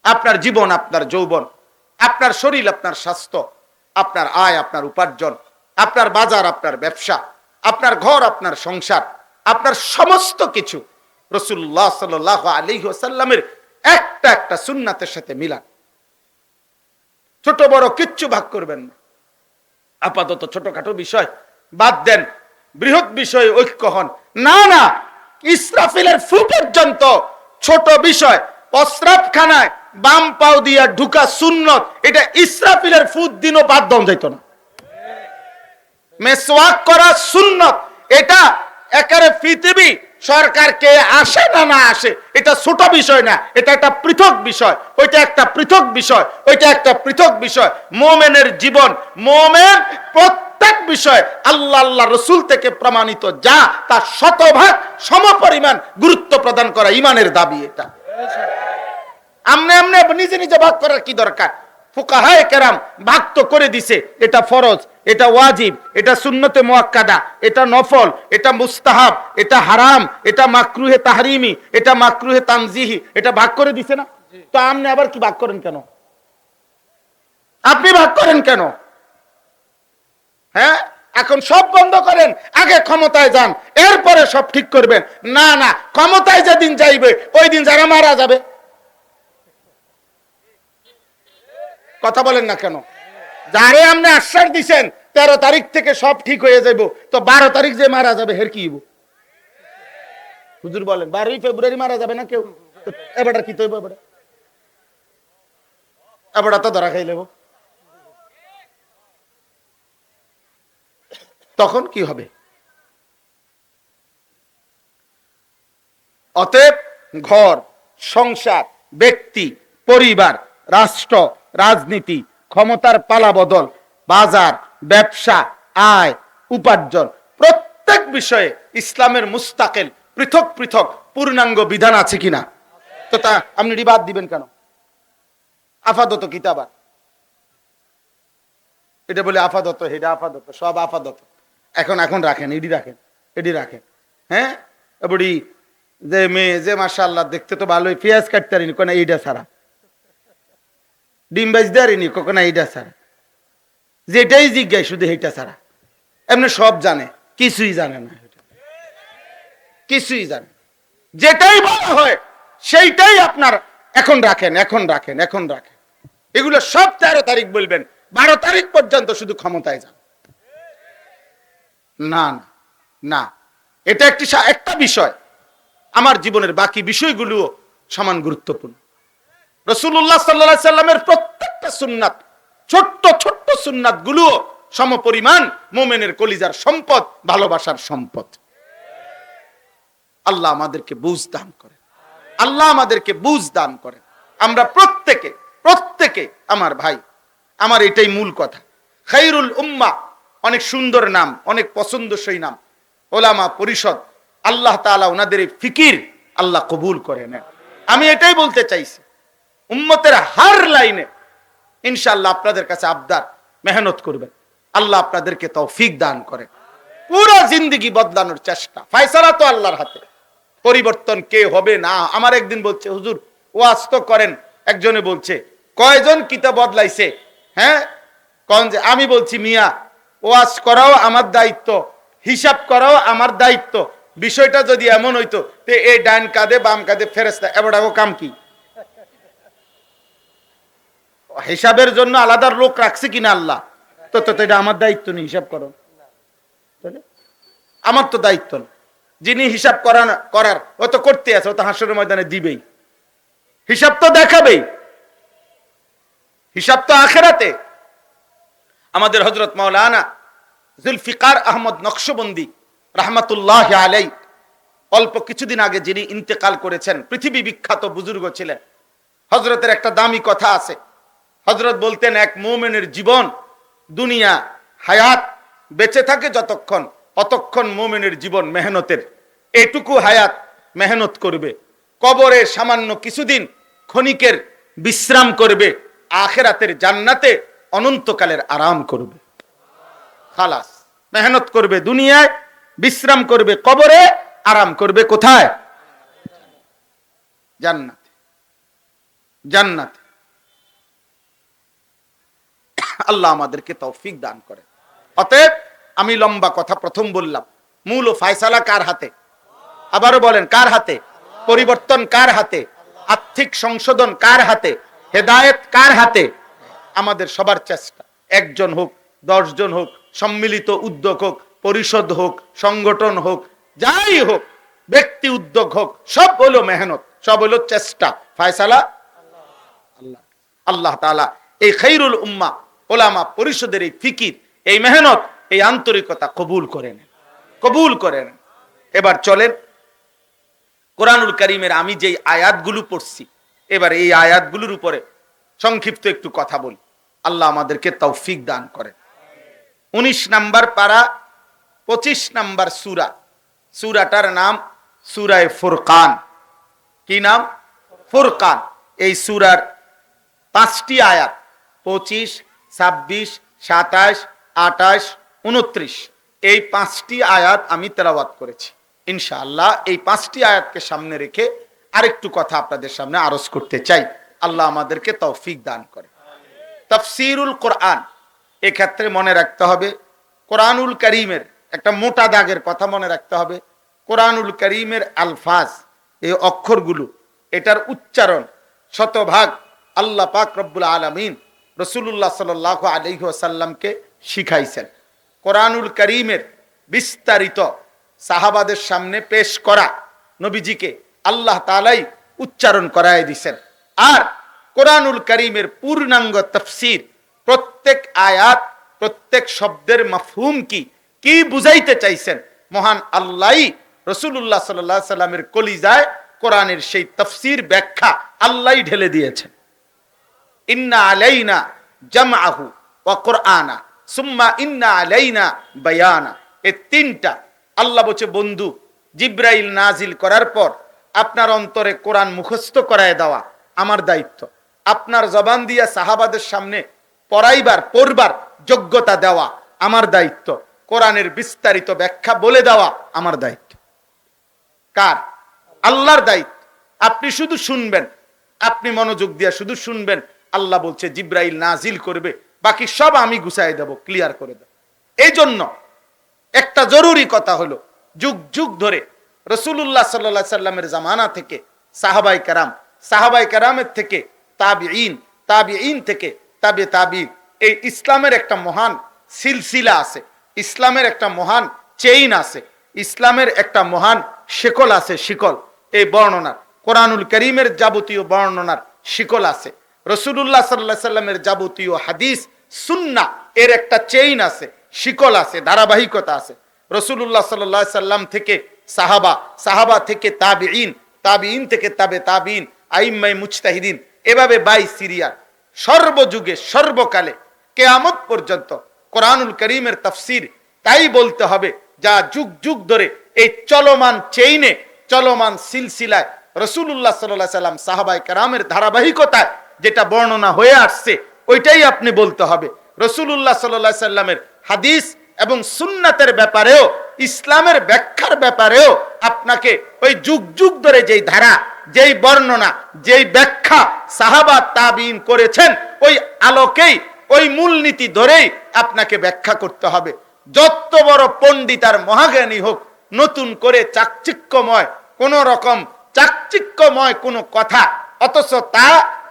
S1: আপনার জীবন, আপনার যৌবন, আপনার শরীর, আপনার স্বাস্থ্য, আপনার আয়, আপনার উপার্জন, আপনার বাজার, আপনার ব্যবসা, আপনার ঘর, আপনার সংসার, আপনার সমস্ত কিছু রাসূলুল্লাহ সাল্লাল্লাহু আলাইহি ওয়াসাল্লামের একটা একটা সুন্নাতের সাথে মিলান। ছোট বড় কিচ্ছু ভাগ করবেন না। আপাতত ছোটখাটো বিষয় বাদ দেন, বৃহৎ বিষয়ে ঐক্য হন। না না, ইসরাফিলের ফু পর্যন্ত ছোট বিষয়। প্রস্রাবখানায় বাম পাও দিয়া ঢুকা সুন্নত, এটা ইসরাফিলের ফুট দিনও বাদ দেওয়া যাইত না। মেসওয়াক করা সুন্নত, এটা একেবারে পৃথিবী সরকারকে আসে না না আসে, এটা ছোট বিষয় না, এটা একটা পৃথক বিষয়, ওইটা একটা পৃথক বিষয়, ওইটা একটা পৃথক বিষয়। মোমেনের জীবন, মোমেন প্রত্যেক বিষয় আল্লাহ আল্লাহ রসুল থেকে প্রমাণিত যা, তা শতভাগ সমপরিমাণ গুরুত্ব প্রদান করা ইমানের দাবি। এটা আমনে আমনে নিজে নিজে ভাগ করার কি দরকার? ফুকাহায়ে কেরাম ভাগ তো করে দিছে, এটা ফরজ, এটা ওয়াজিব, এটা সুন্নতে মুআক্কাদা, এটা নফল, এটা মুস্তাহাব, এটা হারাম, এটা মাকরুহে তাহরিমি, এটা মাকরুহে তানজিহি, এটা ভাগ করে দিছে না? তো আপনি আবার কি ভাগ করেন কেন? আপনি ভাগ করেন কেন? হ্যাঁ, এখন সব বন্ধ করেন, আগে ক্ষমতায় যান, এরপরে সব ঠিক করবেন। না না, ক্ষমতায় যেদিন যাইবে ওই দিন যারা মারা যাবে। কথা বলেন না কেন? যারে আপনি আশ্বাস দিচ্ছেন 13 তারিখ থেকে সব ঠিক হয়ে যাব, তো 12 তারিখ যে মারা যাবে হের কি হইব? হুজুর বলেন 12 ফেব্রুয়ারি মারা যাবে না কেউ? এবার কি তো এবার তো ধরা খাই লেব, তখন কি হবে? অতএব ঘর, সংসার, ব্যক্তি, পরিবার, রাষ্ট্র, রাজনীতি, ক্ষমতার পালা বদল, বাজার, ব্যবসা, আয়, উপার্জন, প্রত্যেক বিষয়ে ইসলামের মুস্তাকিল পৃথক পৃথক পূর্ণাঙ্গ বিধান আছে কিনা? তো তা আপনি রিবাদ দিবেন কেন? আপাতত কিতাবা, এটা বলে আপাতত, এটা আপাতত, সব আপাতত। এখন এখন রাখেন, এডি রাখেন, এডি রাখেন। হ্যাঁ, এবারে যে মেয়ে যে মাশাআল্লাহ দেখতে তো ভালোই, পেঁয়াজ কাটতে পারিনি কোন এইটা ছাড়া, ডিম বাজ দেয়ারিনি কখনো এইটা ছাড়া, যেটাই জিজ্ঞাসা শুধু এইটা ছাড়া। এমনি সব জানে, কিছুই জানে না, কিছুই জানে। যেটাই বলা হয় সেইটাই আপনার এখন রাখেন, এখন রাখেন, এখন রাখেন। এগুলো সব 13 তারিখ বলবেন, 12 তারিখ পর্যন্ত শুধু ক্ষমতায় যান। না না না, এটা একটা বিষয়। আমার জীবনের বাকি বিষয়গুলো সমান গুরুত্বপূর্ণ। রাসূলুল্লাহ সাল্লাল্লাহু আলাইহি সাল্লামের প্রত্যেকটা সুন্নাত, ছোট্ট ছোট্ট সুন্নাত গুলো সমপরিমাণ মুমিনের কলিজার সম্পদ, ভালোবাসার সম্পদ। আল্লাহ আমাদেরকে বুঝ দান করেন, আল্লাহ আমাদেরকে বুঝ দান করেন। আমরা প্রত্যেকে প্রত্যেকে আমার ভাই, আমার এটাই মূল কথা। খায়রুল উম্মাহ অনেক সুন্দর নাম, অনেক পছন্দসই নাম। ওলামা পরিষদ, আল্লাহ তাআলা ওনাদের এই ফিকির আল্লাহ কবুল করে নেন। আমি এটাই বলতে চাইছি, উম্মতের হার লাইনে ইনশাআল্লাহ আপনাদের কাছে আবদার, মেহনত করবেন। আল্লাহ আপনাদেরকে তৌফিক দান করে। পুরো জিন্দেগি বদলানোর চেষ্টা, ফয়সালা তো আল্লাহর হাতে। পরিবর্তন কে হবে না। আমার একদিন বলছে, হুজুর ওয়াজ তো করেন, একজনে বলছে কয়জন কিতাব বদলাইছে? হ্যাঁ কোন যে, আমি বলছি মিয়া ওয়াজ করাও আমার দায়িত্ব, হিসাব করাও আমার দায়িত্ব। বিষয়টা যদি এমন হইতো তে এই ডান কাঁধে বাম কাঁধে ফেরেশতা এবারও কাম কি? হিসাবের জন্য আলাদা লোক রাখছে কিনা আল্লাহ? তো তো এটা আমার দায়িত্ব নেই হিসাব করো, আমার তো দায়িত্ব না। যিনি হিসাব করার ও তো করতে আছে, ও তো হাসরের ময়দানে দিবেই, হিসাব তো দেখাবেই, হিসাব তো আখেরাতে। আমাদের হযরত মাওলানা জুলফিকার আহমদ নকশবন্দি রাহমাতুল্লাহ আলাইহি অল্প কিছুদিন আগে যিনি ইন্তেকাল করেছেন, পৃথিবী বিখ্যাত বুজুর্গ ছিলেন। হযরতের একটা দামি কথা আছে। হযরত বলতেন, এক মুমিনের জীবন, দুনিয়া হায়াত বেঁচে থাকে যতক্ষণ, অতক্ষণ মুমিনের জীবন মেহনতের। এটুকু হায়াত মেহনত করবে, কবরে সামান্য কিছুদিন ক্ষণিকের বিশ্রাম করবে, আখিরাতের জান্নাতে অনন্তকালের আরাম করবে। খালাস, মেহনত করবে দুনিয়ায়, বিশ্রাম করবে কবরে, আরাম করবে কোথায়? জান্নাতে। জান্নাতে। আল্লাহ আমাদেরকে তৌফিক দান করে। অতএব আমি লম্বা কথা প্রথম বললাম, মূল ও ফয়সালা কার হাতে? আবারও বলেন, কার হাতে? পরিবর্তন কার হাতে? আর্থিক সংশোধন কার হাতে? হেদায়েত কার হাতে? আমাদের সবার চেষ্টা, একজন হোক, 10 জন হোক, সম্মিলিত উদ্যোগ হোক, পরিষদ হোক, সংগঠন হোক, যাই হোক, ব্যক্তি উদ্যোগ হোক, সব হলো মেহনত, সব হলো চেষ্টা। ফয়সালা আল্লাহ। আল্লাহ তাআলা এই খায়রুল উম্মাহ ওলামা পরিষদের এই ফিকির, এই মেহনত, এই আন্তরিকতা কবুল করেন, কবুল করেন। এবার চলেন কোরআনুল কারীমের আমি যেই আয়াতগুলো পড়ছি, এবার এই আয়াতগুলোর উপরে সংক্ষিপ্ত একটু কথা বলি। আল্লাহ আমাদেরকে তৌফিক দান করেন। 19 নাম্বার পারা, 25 নাম্বার সূরা। সূরাটার নাম সূরায়ে ফুরকান। কি নাম? ফুরকান। এই সূরার 5টি আয়াত, 25, 26, 27, 28, 29, এই 5টি আয়াত আমি তেলাওয়াত করেছি। ইনশাআল্লাহ এই 5টি আয়াতকে সামনে রেখে আরেকটু কথা আপনাদের সামনে আরজ করতে চাই। আল্লাহ আমাদেরকে তৌফিক দান করে। তাফসীরুল কোরআন, এক্ষেত্রে মনে রাখতে হবে কোরআনুল কারীমের একটা মোটা দাগের কথা মনে রাখতে হবে। কোরআনুল কারীমের আলফাজ, এই অক্ষরগুলো, এটার উচ্চারণ শতভাগ আল্লাহ পাক রব্বুল আলামিন রাসূলুল্লাহ সাল্লাল্লাহু আলাইহি ওয়াসাল্লামকে শিখাইছেন। কোরআনুল কারীমের বিস্তারিত সাহাবাদের সামনে পেশ করা নবীজিকে আল্লাহ তাআলাই উচ্চারণ করায় দিয়েছেন। আর কোরআনুল কারীমের পূর্ণাঙ্গ তাফসীর, প্রত্যেক আয়াত, প্রত্যেক শব্দের মাফহুম কি, কি বুঝাইতে চাইছেন, মহান আল্লাহই রাসূলুল্লাহ সাল্লাল্লাহু আলাইহি সাল্লামের কলিজায় কোরআনের সেই তাফসীর ব্যাখ্যা আল্লাহই ঢেলে দিয়েছেন। ইন্না আলাইনা জামআহু ওয়া কুরআনা সুম্মা ইন্না আলাইনা বায়ানা। এই তিনটা আল্লাহ বলছে, বন্ধু জিবরাইল নাজিল করার পর আপনার অন্তরে কোরআন মুখস্থ করায় দেওয়া আমার দায়িত্ব, আপনার জবান দিয়া সাহাবাদের সামনে পড়বার যোগ্যতা দেওয়া আমার দায়িত্ব, কোরআনের বিস্তারিত ব্যাখ্যা বলে দেওয়া আমার দায়িত্ব। কার? আল্লাহর দায়িত্ব। আপনি শুধু শুনবেন, আপনি মনোযোগ দিয়ে শুধু শুনবেন। আল্লাহ বলছে জিবরাইল নাজিল করবে, বাকি সব আমি গুছাই দেব, ক্লিয়ার করে দেব। এই জন্য একটা জরুরি কথা হলো, যুগ যুগ ধরে রাসূলুল্লাহ সাল্লাল্লাহু আলাইহি সাল্লামের জামানা থেকে সাহাবায়ে কেরাম, সাহাবায়ে কেরামের থেকে তাবিঈন, তাবিঈন থেকে তাবে তাবিঈন, এই ইসলামের একটা মহান সিলসিলা আছে, ইসলামের একটা মহান চেইন আছে, ইসলামের একটা মহান শিকল আছে। শিকল, এই বর্ণনার, কোরআনুল কারীমের যাবতীয় বর্ণনার শিকল আছে। রাসূলুল্লাহ সাল্লাল্লাহু আলাইহি সাল্লামের যাবতীয় হাদিস সুন্নাহ এর একটা চেইন আছে, শিকল আছে, ধারাবাহিকতা আছে। রাসূলুল্লাহ সাল্লাল্লাহু আলাইহি সাল্লাম থেকে সাহাবা, সাহাবা থেকে তাবিঈন, তাবিঈন থেকে তাবে তাবিঈন, আইম্মায়ে মুজতাহিদিন, এভাবে বাই সিরিয়াল সর্বযুগে সর্বকালে কিয়ামত পর্যন্ত কোরআনুল কারীমের তাফসীর তাই বলতে হবে যা যুগ যুগ ধরে এই চলমান চেইনে, চলমান সিলসিলায় রাসূলুল্লাহ সাল্লাল্লাহু আলাইহি সাল্লাম সাহাবায়ে কেরামের ধারাবাহিকতায় যেটা বর্ণনা হয়ে আসছে ওইটাই আপনি বলতে হবে। রাসূলুল্লাহ সাল্লাল্লাহু আলাইহি সাল্লামের হাদিস এবং সুন্নাতের ব্যাপারেও, ইসলামের ব্যাখ্যার ব্যাপারেও আপনাকে ওই যুগ যুগ ধরে যেই ধারা, যেই বর্ণনা, যেই ব্যাখ্যা সাহাবা তাবিঈন করেছেন, ওই আলোকেই, ওই মূলনীতি ধরেই আপনাকে ব্যাখ্যা করতে হবে। যত বড় পণ্ডিত আর মহাজ্ঞানী হোক, নতুন করে চাকচিক্যময় কোন রকম চাকচিক্যময় কোনো কথা, অথচ তা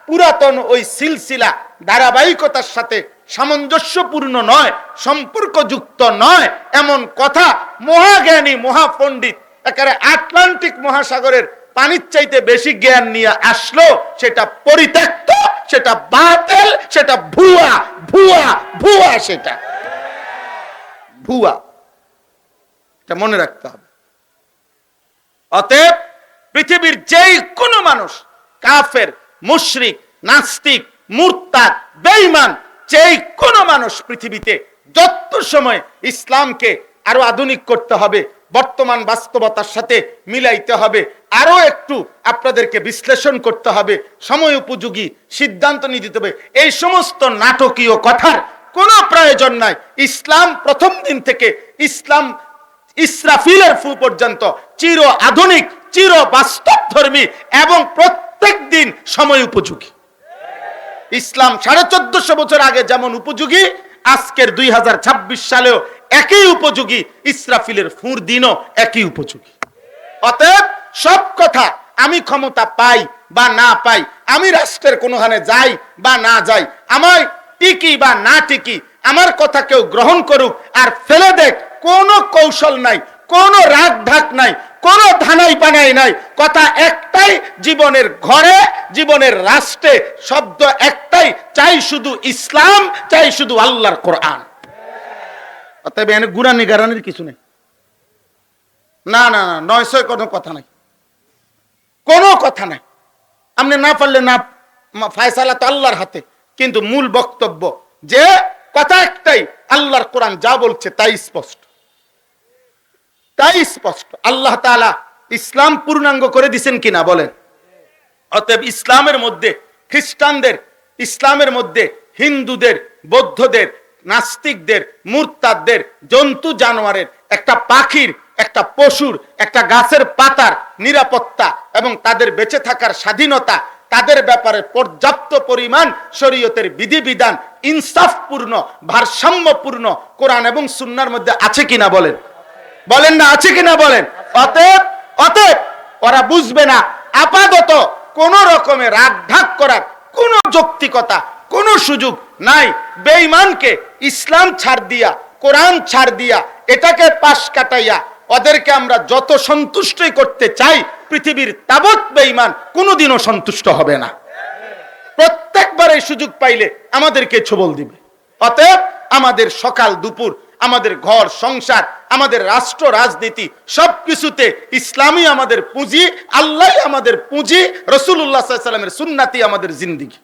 S1: পুরাতন ওই সিলসিলা ধারাবাহিকতার সাথে সামঞ্জস্যপূর্ণ নয়, সম্পর্কযুক্ত নয়, এমন কথা মহাজ্ঞানী মহাপণ্ডিত একেবারে আটলান্টিক মহাসাগরের পানির চাইতে বেশি জ্ঞান নিয়ে আসলো, সেটা পরিত্যক্ত, সেটা বাতিল, সেটা ভুয়া, ভুয়া, ভুয়া, সেটা ভুয়া। এটা মনে রাখতে হবে। অতএব পৃথিবীর যেই কোনো মানুষ, কাফের, মুশরিক, নাস্তিক, মুরতাদ, বেঈমান, যেই কোনো মানুষ পৃথিবীতে যত সময় ইসলামকে আরো আধুনিক করতে হবে, বর্তমান বাস্তবতার সাথে মিলাইতে হবে, আরো একটু আপনাদেরকে বিশ্লেষণ করতে হবে, সময় উপযোগী সিদ্ধান্ত নিতে হবে, এই সমস্ত নাটকীয় কথার কোনো প্রয়োজন নাই। ইসলাম প্রথম দিন থেকে ইসলাম ইসরাফিলের ফু পর্যন্ত চির আধুনিক, চির বাস্তব ধর্মী এবং প্রত্যেক দিন সময় উপযোগী। ইসলাম 1450 বছর আগে যেমন উপযোগী, আজকের 2026 সালেও একই উপযোগী, ইসরাফিলের ফুর দিনও একই উপযোগী। অতএব সব কথা আমি ক্ষমতা পাই বা না পাই, আমি রাষ্ট্রের কোনোখানে যাই বা না যাই, আমায় টিকি বা না টিকি, আমার কথা কেউ গ্রহণ করুক আর ফেলে দেখ, কোনো কৌশল নাই, কোনো রাগ ঢাক নাই, কোনো ধানাই পানাই নাই, কথা একটাই, জীবনের ঘরে, জীবনের রাষ্ট্রে শব্দ একটাই, চাই শুধু ইসলাম, চাই শুধু আল্লাহর কোরআন। অতএব এনে গুরানি গারানির কিছু নেই। না না না, নয়শয় কোনো কথা নাই, কোনো কথা নাই। আপনি না পারলে না, ফায়সালা তো আল্লাহর হাতে, কিন্তু মূল বক্তব্য যে কথা একটাই, আল্লাহর কোরআন যা বলছে তাই স্পষ্ট, তাই স্পষ্ট। আল্লাহ তাআলা ইসলাম পূর্ণাঙ্গ করে দিবেন কিনা বলেন? অতএব ইসলামের মধ্যে খ্রিস্টানদের, ইসলামের মধ্যে হিন্দুদের, বৌদ্ধদের, নাস্তিকদের, মুরতাদদের, জন্তু জানোয়ারের, একটা পাখির, একটা পশুর, একটা গাছের পাতার নিরাপত্তা এবং তাদের বেঁচে থাকার স্বাধীনতা, তাদের ব্যাপারে পর্যাপ্ত পরিমাণ শরীয়তের বিধিবিধান ইনসাফপূর্ণ, ভারসাম্যপূর্ণ কোরআন এবং সুন্নাহর মধ্যে আছে কিনা বলেন? বলেন না, আছে কিনা বলেন? অতএব অতএব ওরা বুঝবে না, আপাতত কোন রকমের রাগ ঢাক করার কোন যৌক্তিকতা, কোন সুযোগ নাই। বেঈমানকে ইসলাম ছাড় দিয়া, কোরআন ছাড় দিয়া, এটাকে পাশ কাটাইয়া ওদেরকে আমরা যত সন্তুষ্টই করতে চাই, পৃথিবীর তাবৎ বেঈমান কোনোদিনও সন্তুষ্ট হবে না। প্রত্যেকবার এই সুযোগ পাইলে আমাদেরকে ছোবল দিবে। অতএব আমাদের সকাল দুপুর, আমাদের ঘর সংসার, আমাদের রাষ্ট্র রাজনীতি সবকিছুতে ইসলামই আমাদের পুঁজি, আল্লাহ আমাদের পুঁজি, রাসূলুল্লাহ সাল্লাল্লাহু আলাইহি ওয়াসাল্লামের সুন্নাতই আমাদের জিন্দেগি।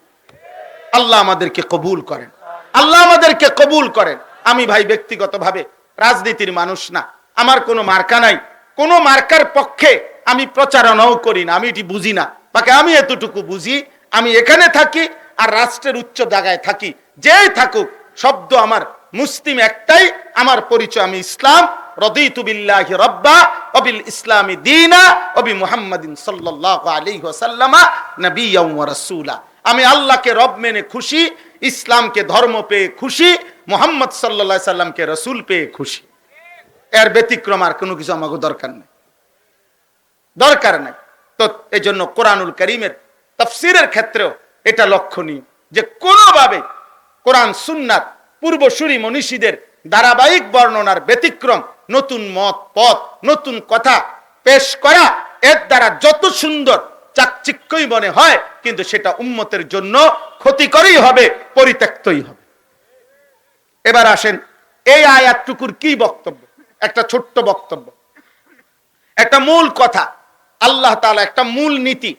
S1: আল্লাহ আমাদেরকে কবুল করেন, আল্লাহ আমাদেরকে কবুল করেন। আমি ভাই ব্যক্তিগতভাবে রাজনীতির মানুষ না, আমার কোনো মার্কা নাই, কোনো মার্কার পক্ষে আমি প্রচারণাও করি না, আমি এটি বুঝি না। বাকি আমি এতটুকু বুঝি, আমি এখানে থাকি আর রাষ্ট্রের উচ্চ জায়গায় থাকি, যেই থাকুক শব্দ আমার মুসলিম একটাই, আমার পরিচয় আমি ইসলাম। রাদিতু বিল্লাহি রাব্বা ওয়া বিল ইসলামি দীনা ওয়া বি মুহাম্মাদিন সাল্লাল্লাহু আলাইহি ওয়াসাল্লাম নবিয়্যান ওয়া রাসূলা। আমি আল্লাহকে রব মেনে খুশি, ইসলামকে ধর্ম পেয়ে খুশি, মুহাম্মদ সাল্লাল্লাহু আলাইহি সাল্লামকে রাসূল পেয়ে খুশি। এর ব্যতিক্রম আর কোনো কিছু আমাকে দরকার নেই, দরকার নেই। তো এই জন্য কোরআনুল কারীমের তাফসীরের ক্ষেত্রেও এটা লক্ষণীয় যে কোনোভাবে কোরআন সুন্নাত পূর্বসূরি মনীষীদের ধারাবাহিক বর্ণনার ব্যতিক্রম, নতুন মত পথ, নতুন কথা পেশ করা, এর দ্বারা যত সুন্দর চাকচিক্যই মনে হয়, কিন্তু সেটা উম্মতের জন্য ক্ষতিকরই হবে, পরিত্যক্তই হবে। এবার আসেন এই আয়াতটুকুর কি বক্তব্য। একটা ছোট্ট বক্তব্য, একটা মূল কথা আল্লাহ তাআলা একটা মূল নীতি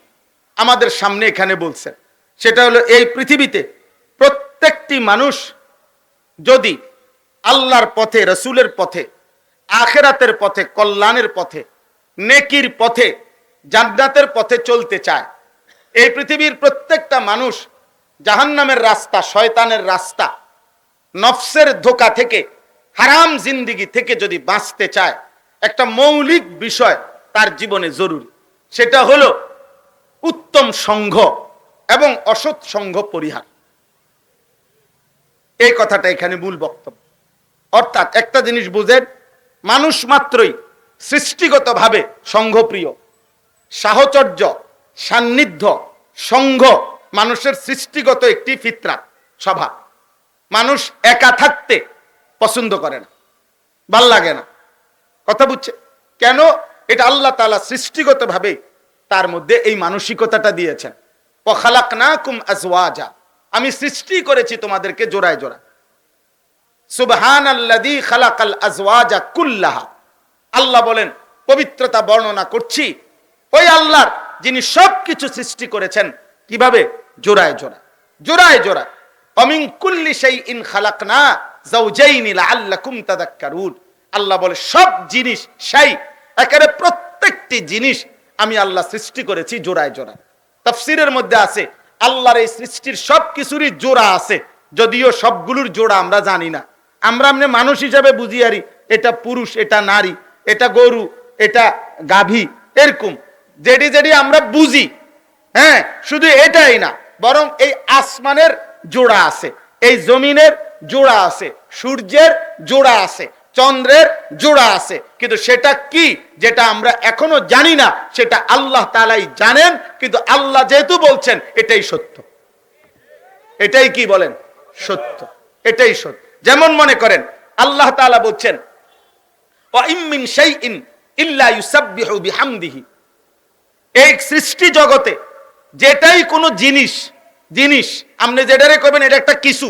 S1: আমাদের সামনে এখানে বলছেন। সেটা হলো এই পৃথিবীতে প্রত্যেকটি মানুষ যদি আল্লাহর পথে, রাসূলের পথে, আখিরাতের পথে, কল্যাণের পথে, নেকির পথে, জান্নাতের পথে চলতে চায়, এই পৃথিবীর প্রত্যেকটা মানুষ জাহান্নামের রাস্তা, শয়তানের রাস্তা, নফসের ধোঁকা থেকে হারাম জিন্দিগি থেকে যদি বাঁচতে চায়, একটা মৌলিক বিষয় তার জীবনে জরুরি, সেটা হলো উত্তম সংঘ এবং অসৎ সংঘ পরিহার। এই কথাটা এখানে মূল বক্তব্য। অর্থাৎ একটা জিনিস বুঝেন, মানুষ মাত্রই সৃষ্টিগতভাবে সংঘপ্রিয়। সাহচর্য, সান্নিধ্য, সংঘ মানুষের সৃষ্টিগত একটি ফিতরাত, স্বভাব। মানুষ একা থাকতে পছন্দ করে না, ভাল লাগে না। কথা বুঝছে? কেন? এটা আল্লাহ তাআলা সৃষ্টিগতভাবে তার মধ্যে এই মানসিকতাটা দিয়েছেন। ওয়াখালাকনাকুম আজওয়াজা, আমি সৃষ্টি করেছি তোমাদেরকে জোড়ায় জোড়ায়। সুবহানাল্লাযী খালাকাল আজওয়াজা কুল্লাহা, আল্লাহ বলেন, পবিত্রতা বর্ণনা করছি ওই আল্লাহর যিনি সবকিছু সৃষ্টি করেছেন। কিভাবে? জোড়ায় জোড়ায়, জোড়ায় জোড়ায়। অমিন কুল্লি শাইইন খালাকনা যাওজাইনি লাআল্লাকুম তাযাক্কারুন, আল্লাহ বলে সব জিনিস, শাই একেবারে প্রত্যেকটি জিনিস আমি আল্লাহ সৃষ্টি করেছি জোড়ায় জোড়ায়। তাফসীরের মধ্যে আছে আল্লাহর এই সৃষ্টির সব কিছুরই জোড়া আছে, যদিও সবগুলোর জোড়া আমরা জানি না। আমরা এমনি মানুষ হিসাবে বুঝি আরি, এটা পুরুষ, এটা নারী, এটা গরু, এটা গাভী, এরকম যেটি যেটি আমরা বুঝি। হ্যাঁ, শুধু এটাই না, বরং এই আসমানের জোড়া আছে, এই জমিনের জোড়া আছে, সূর্যের জোড়া আছে, চন্দ্রের জোড়া আছে। কিন্তু সেটা কি, যেটা আমরা এখনো জানি না, সেটা আল্লাহ তাআলাই জানেন। কিন্তু আল্লাহ যেহেতু বলছেন, এটাই সত্য। এটাই কি বলেন? সত্য, এটাই সত্য। যেমন মনে করেন আল্লাহ তাআলা বলছেন, ওয়া ইম মিন শাইইন ইল্লা ইউসাব্বিহু বিহামদিহি, এই সৃষ্টি জগতে যেটাই কোনো জিনিস, জিনিস আপনি যেটারে কইবেন এটা একটা কিছু,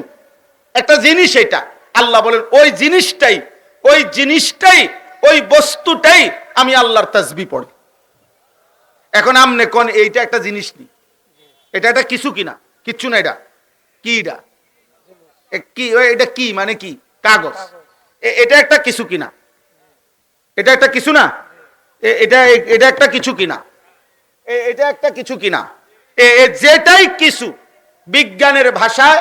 S1: একটা জিনিস, এটা আল্লাহ বলেন ওই জিনিসটাই, ওই জিনিসটাই, ওই বস্তুটাই আমি আল্লাহর তাসবিহ পড়ি। এখন আপনি কোন এইটা একটা জিনিস নি, এটা একটা কিছু কিনা? কিচ্ছু না। এটা কি? এটা কি? এটা কি মানে কি? কাগজ। এটা একটা কিছু কিনা? এটা একটা কিছু না। এটা এটা একটা কিছু কিনা? এটা একটা কিছু কিনা? যেটাই কিছু, বিজ্ঞানের ভাষায়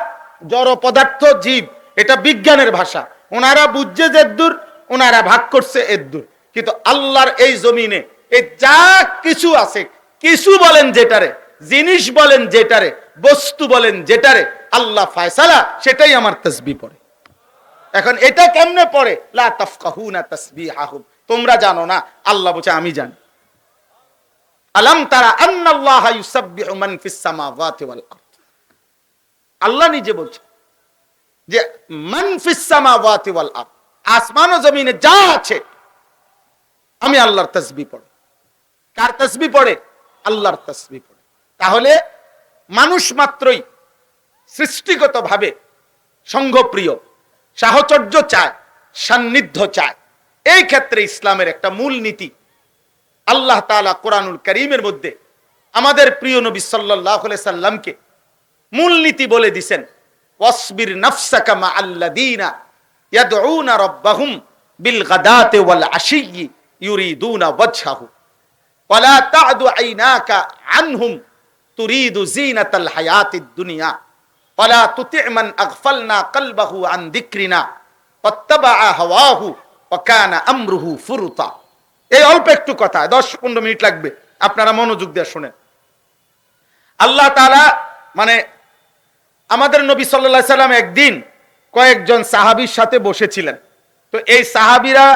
S1: জড় পদার্থ, জীব, এটা বিজ্ঞানের ভাষা। ওনারা বুঝছে যে দূর, ওনারা ভাগ করছে এর দূর। কিন্তু আল্লাহর এই জমিনে এই যা কিছু আছে, কিছু বলেন যেটারে, জিনিস বলেন যেটারে, বস্তু বলেন যেটারে, আল্লাহ ফায়সালা সেটাই আমার তাসবিহ পড়ে। এখন এটা কেমনে পড়ে? লা তাফকাহুনা তাসবিহাহুম, তোমরা জানো না, আল্লাহ বলছে আমি জানি। আলাম তারা আন্নাল্লাহা ইউসাব্বিহু মান ফিস সামাওয়াতি ওয়াল আরদ, আল্লাহ নিজে বলছে যে মান ফিস সামাওয়াতি ওয়াল আরদ, আসমান ও জমিনে যা আছে আমি আল্লাহর তাসবিহ পড়ে। কার তাসবিহ পড়ে? আল্লাহর তাসবিহ পড়ে। তাহলে মানুষ মাত্রই সৃষ্টিগতভাবে সংঘপ্রিয়, সাহচর্য চায়, সান্নিধ্য চায়। এই ক্ষেত্রে ইসলামের একটা মূল নীতি আল্লাহ তাআলা কোরআনুল কারীমের মধ্যে আমাদের প্রিয় নবী সাল্লাল্লাহু আলাইহি সাল্লামকে মূল নীতি বলে দিয়েছেন, ওয়াসবির নাফসাকা মাআল্লাযীনা ইয়াদউনা রাব্বাহুম বিল গাদাতি ওয়াল আশিয়্যি ইউরিদুনা ওয়াজহাহু ওয়ালা তা'দু আইনাকা আনহুম তুরিদু যিনাতাল হায়াতিদ দুনিয়া ওয়ালা তুতি' মান আগফালনা কলবাহু আন যিকরিনা ওয়াত্তাবা'a হাওয়াহু ওয়া কানা আমরুহু ফুরতা। এই অল্প একটু কথা, 10-15 মিনিট লাগবে, আপনারা মনোযোগ দিয়ে শুনেন। আল্লাহ তাআলা মানে আমাদের নবী সাল্লাল্লাহু আলাইহি সাল্লাম একদিন কয়েকজন সাহাবীর সাথে বসেছিলেন। তো এই সাহাবীরা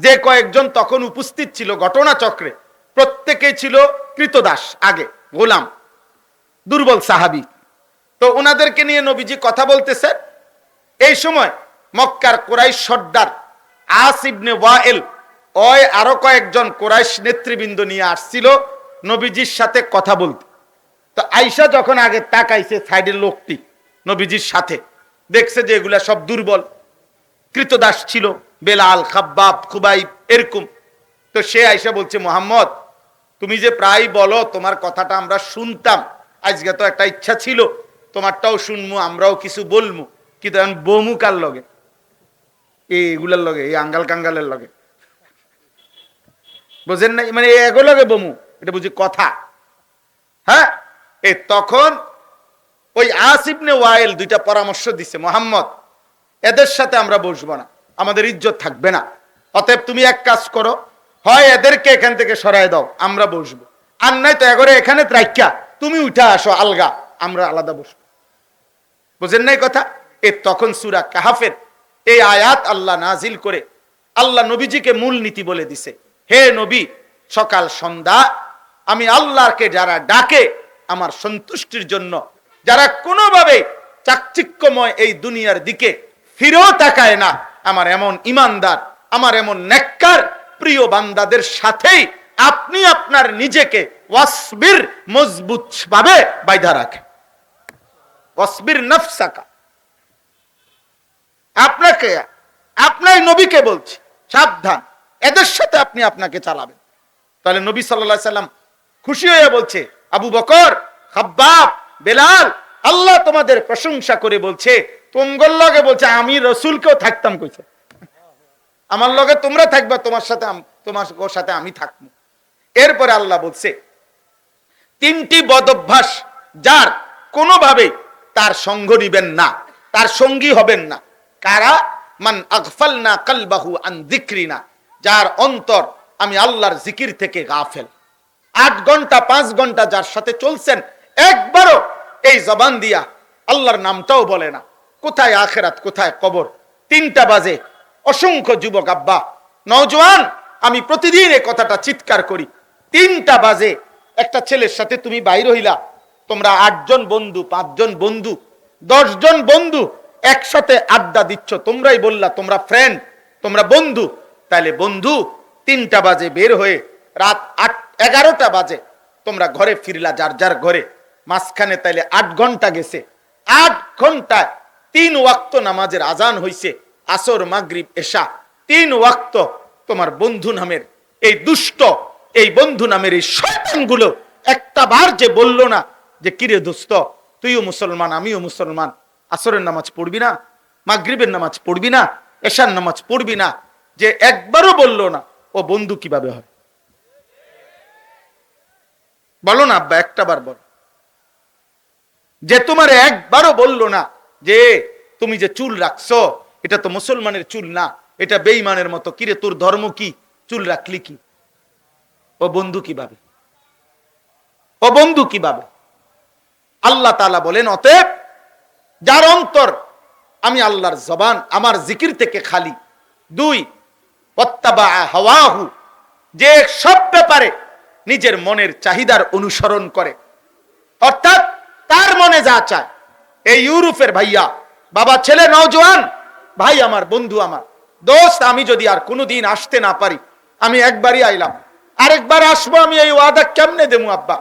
S1: যে কয়েকজন তখন উপস্থিত ছিল ঘটনাচক্রে, প্রত্যেকেই ছিল কৃতদাস, আগে গোলাম, দুর্বল সাহাবী। তো ওনাদেরকে নিয়ে নবীজি কথা বলতেছেন। এই সময় মক্কার কুরাইশ সর্দার আস ইবনে ওয়াইল, ওই আরো কয়েকজন কুরাইশ নেতৃবৃন্দ নিয়ে আসছিল নবীজির সাথে কথা বলতে। তো আয়েশা যখন আগে তাকাইছে, সাইডের লোকটি নবীজির সাথে দেখছে যে এগুলা সব দুর্বল কৃতদাস ছিল, বেলাল, খাব্বাব, খুবাইব, এরকম। তো সে আয়েশা বলছে, মুহাম্মদ তুমি যে প্রায় বলো, তোমার কথাটা আমরা শুনতাম, আজকে তো একটা ইচ্ছা ছিল তোমারটাও শুনবো, আমরাও কিছু বলবো, কিন্তু এখন বমু কার লগে? এইগুলার লগে, এই আঙ্গাল কাঙ্গালের লগে, বুঝেন নাই? মানে এগো লগে বমু, এটা বুঝি কথা? হ্যাঁ, তখন ওই আস ইবনে ওয়াইল দুইটা পরামর্শ দিছে, মুহাম্মদ এদের সাথে আমরা বসবো না, আমাদের ইজ্জত থাকবে না। অতএব তুমি এক কাজ করো, হয় এদেরকে এখান থেকে সরায় দাও, আমরা বসবো, আর নাই তো এগরে এখানে রাইখা তুমি উঠা আসো আলগা, আমরা আলাদা বসবো। বুঝেন নাই কথা? তখন সূরা কাহাফের এই আয়াত আল্লাহ নাজিল করে আল্লাহ নবীজিকে মূল নীতি বলে দিছে, হে নবী, সকাল সন্ধ্যা আমি আল্লাহকে যারা ডাকে আমার সন্তুষ্টির জন্য, যারা কোনোভাবে চাকচিক্যময় এই দুনিয়ার দিকে ফিরেও তাকায় না, আমার এমন ইমানদার, আমার এমন নেককার প্রিয় বান্দাদের সাথেই আপনি আপনার নিজেকে ওয়াসবির মজবুত ভাবে বাইধা রাখেন। ওয়াসবির নফসাকা, আপনাকে আপনার নবীকে বলছি, সাবধান, এদের সাথে আপনি আপনাকে চালাবেন। তাহলে নবী সাল্লাল্লাহু আলাইহি সাল্লাম খুশি হয়ে বলছে, আবু বকর, খাব্বাব, বেলাল, আল্লাহ তোমাদের প্রশংসা করে বলছে, তোমার লগে বলছে আমি রাসূলকেও থাকতাম কইছে, আমার লগে তোমরা থাকবা, তোমার সাথে আমি থাকবো। এরপরে আল্লাহ বলছে তিনটি বদ অভ্যাস যার কোনোভাবে তার সঙ্গ নিবেন না, তার সঙ্গী হবেন না। কারা? মান আগফালনা কলবাহু আন যিকরিনা, যার অন্তর আমি আল্লাহর জিকির থেকে গাফেল। 8 ঘন্টা 5 ঘন্টা যার সাথে চলছেন, একবারও এই জবান দিয়া আল্লাহর নামটাও বলে না। কোথায় আখিরাত, কোথায় কবর? 3টা বাজে অসংখ্য যুবক আব্বা, নওজোয়ান, আমি প্রতিদিন এই কথাটা চিৎকার করি, 3টা বাজে একটা ছেলের সাথে তুমি বাইর হইলা, তোমরা 8 জন বন্ধু, 5 জন বন্ধু, 10 জন বন্ধু একসাথে আড্ডা দিচ্ছ, তোমরাই বললা তোমরা ফ্রেন্ড, তোমরা বন্ধু। তাহলে বন্ধু 3টা বাজে বের হয়ে রাত 11টা বাজে তোমরা ঘরে ফিরলা, যার যার ঘরে, মাঝখানে তাইলে 8 ঘন্টা গেছে। 8 ঘন্টায় 3 ওয়াক্ত নামাজের আজান হইছে, আসর, মাগরিব, এশা, 3 ওয়াক্ত তোমার বন্ধু নামের এই দুষ্ট, এই বন্ধু নামের এই শয়তানগুলো একটা বার যে বললো না যে কিরে দোস্ত, তুইও মুসলমান আমিও মুসলমান, আসরের নামাজ পড়বি না, মাগরিবের নামাজ পড়বি না, এশার নামাজ পড়বি না, যে একবারও বললো না, ও বন্ধু কিভাবে হয়? বলো না আব্বা, একটা বার বল, যে তোমার একবারও বললো না যে তুমি যে চুল রাখছো এটা তো মুসলমানের চুল না, এটা বেঈমানের মতো, কিরে তোর ধর্ম কি, চুল রাখলি কি? ও বন্ধু কিভাবে? ও বন্ধু কিভাবে? আল্লাহ তাআলা বলেন, অতএব যার অন্তর আমি আল্লাহর জবান আমার জিকির থেকে খালি, 2 ওয়াত্তাবা হাওয়াহু, যে সব ব্যাপারে নিজের মনের চাহিদার অনুসরণ করে, অর্থাৎ তার মনে যা চায়। এই ইউরোপের ভাইয়া, বাবা, ছেলে, নওজোয়ান ভাই আমার, বন্ধু আমার, দোস্ত, আমি যদি আর কোনোদিন আসতে না পারি, আমি একবারই আইলাম, আরেকবার আসবো, আমি এই ওয়াদা কেমনে দেবো আব্বা?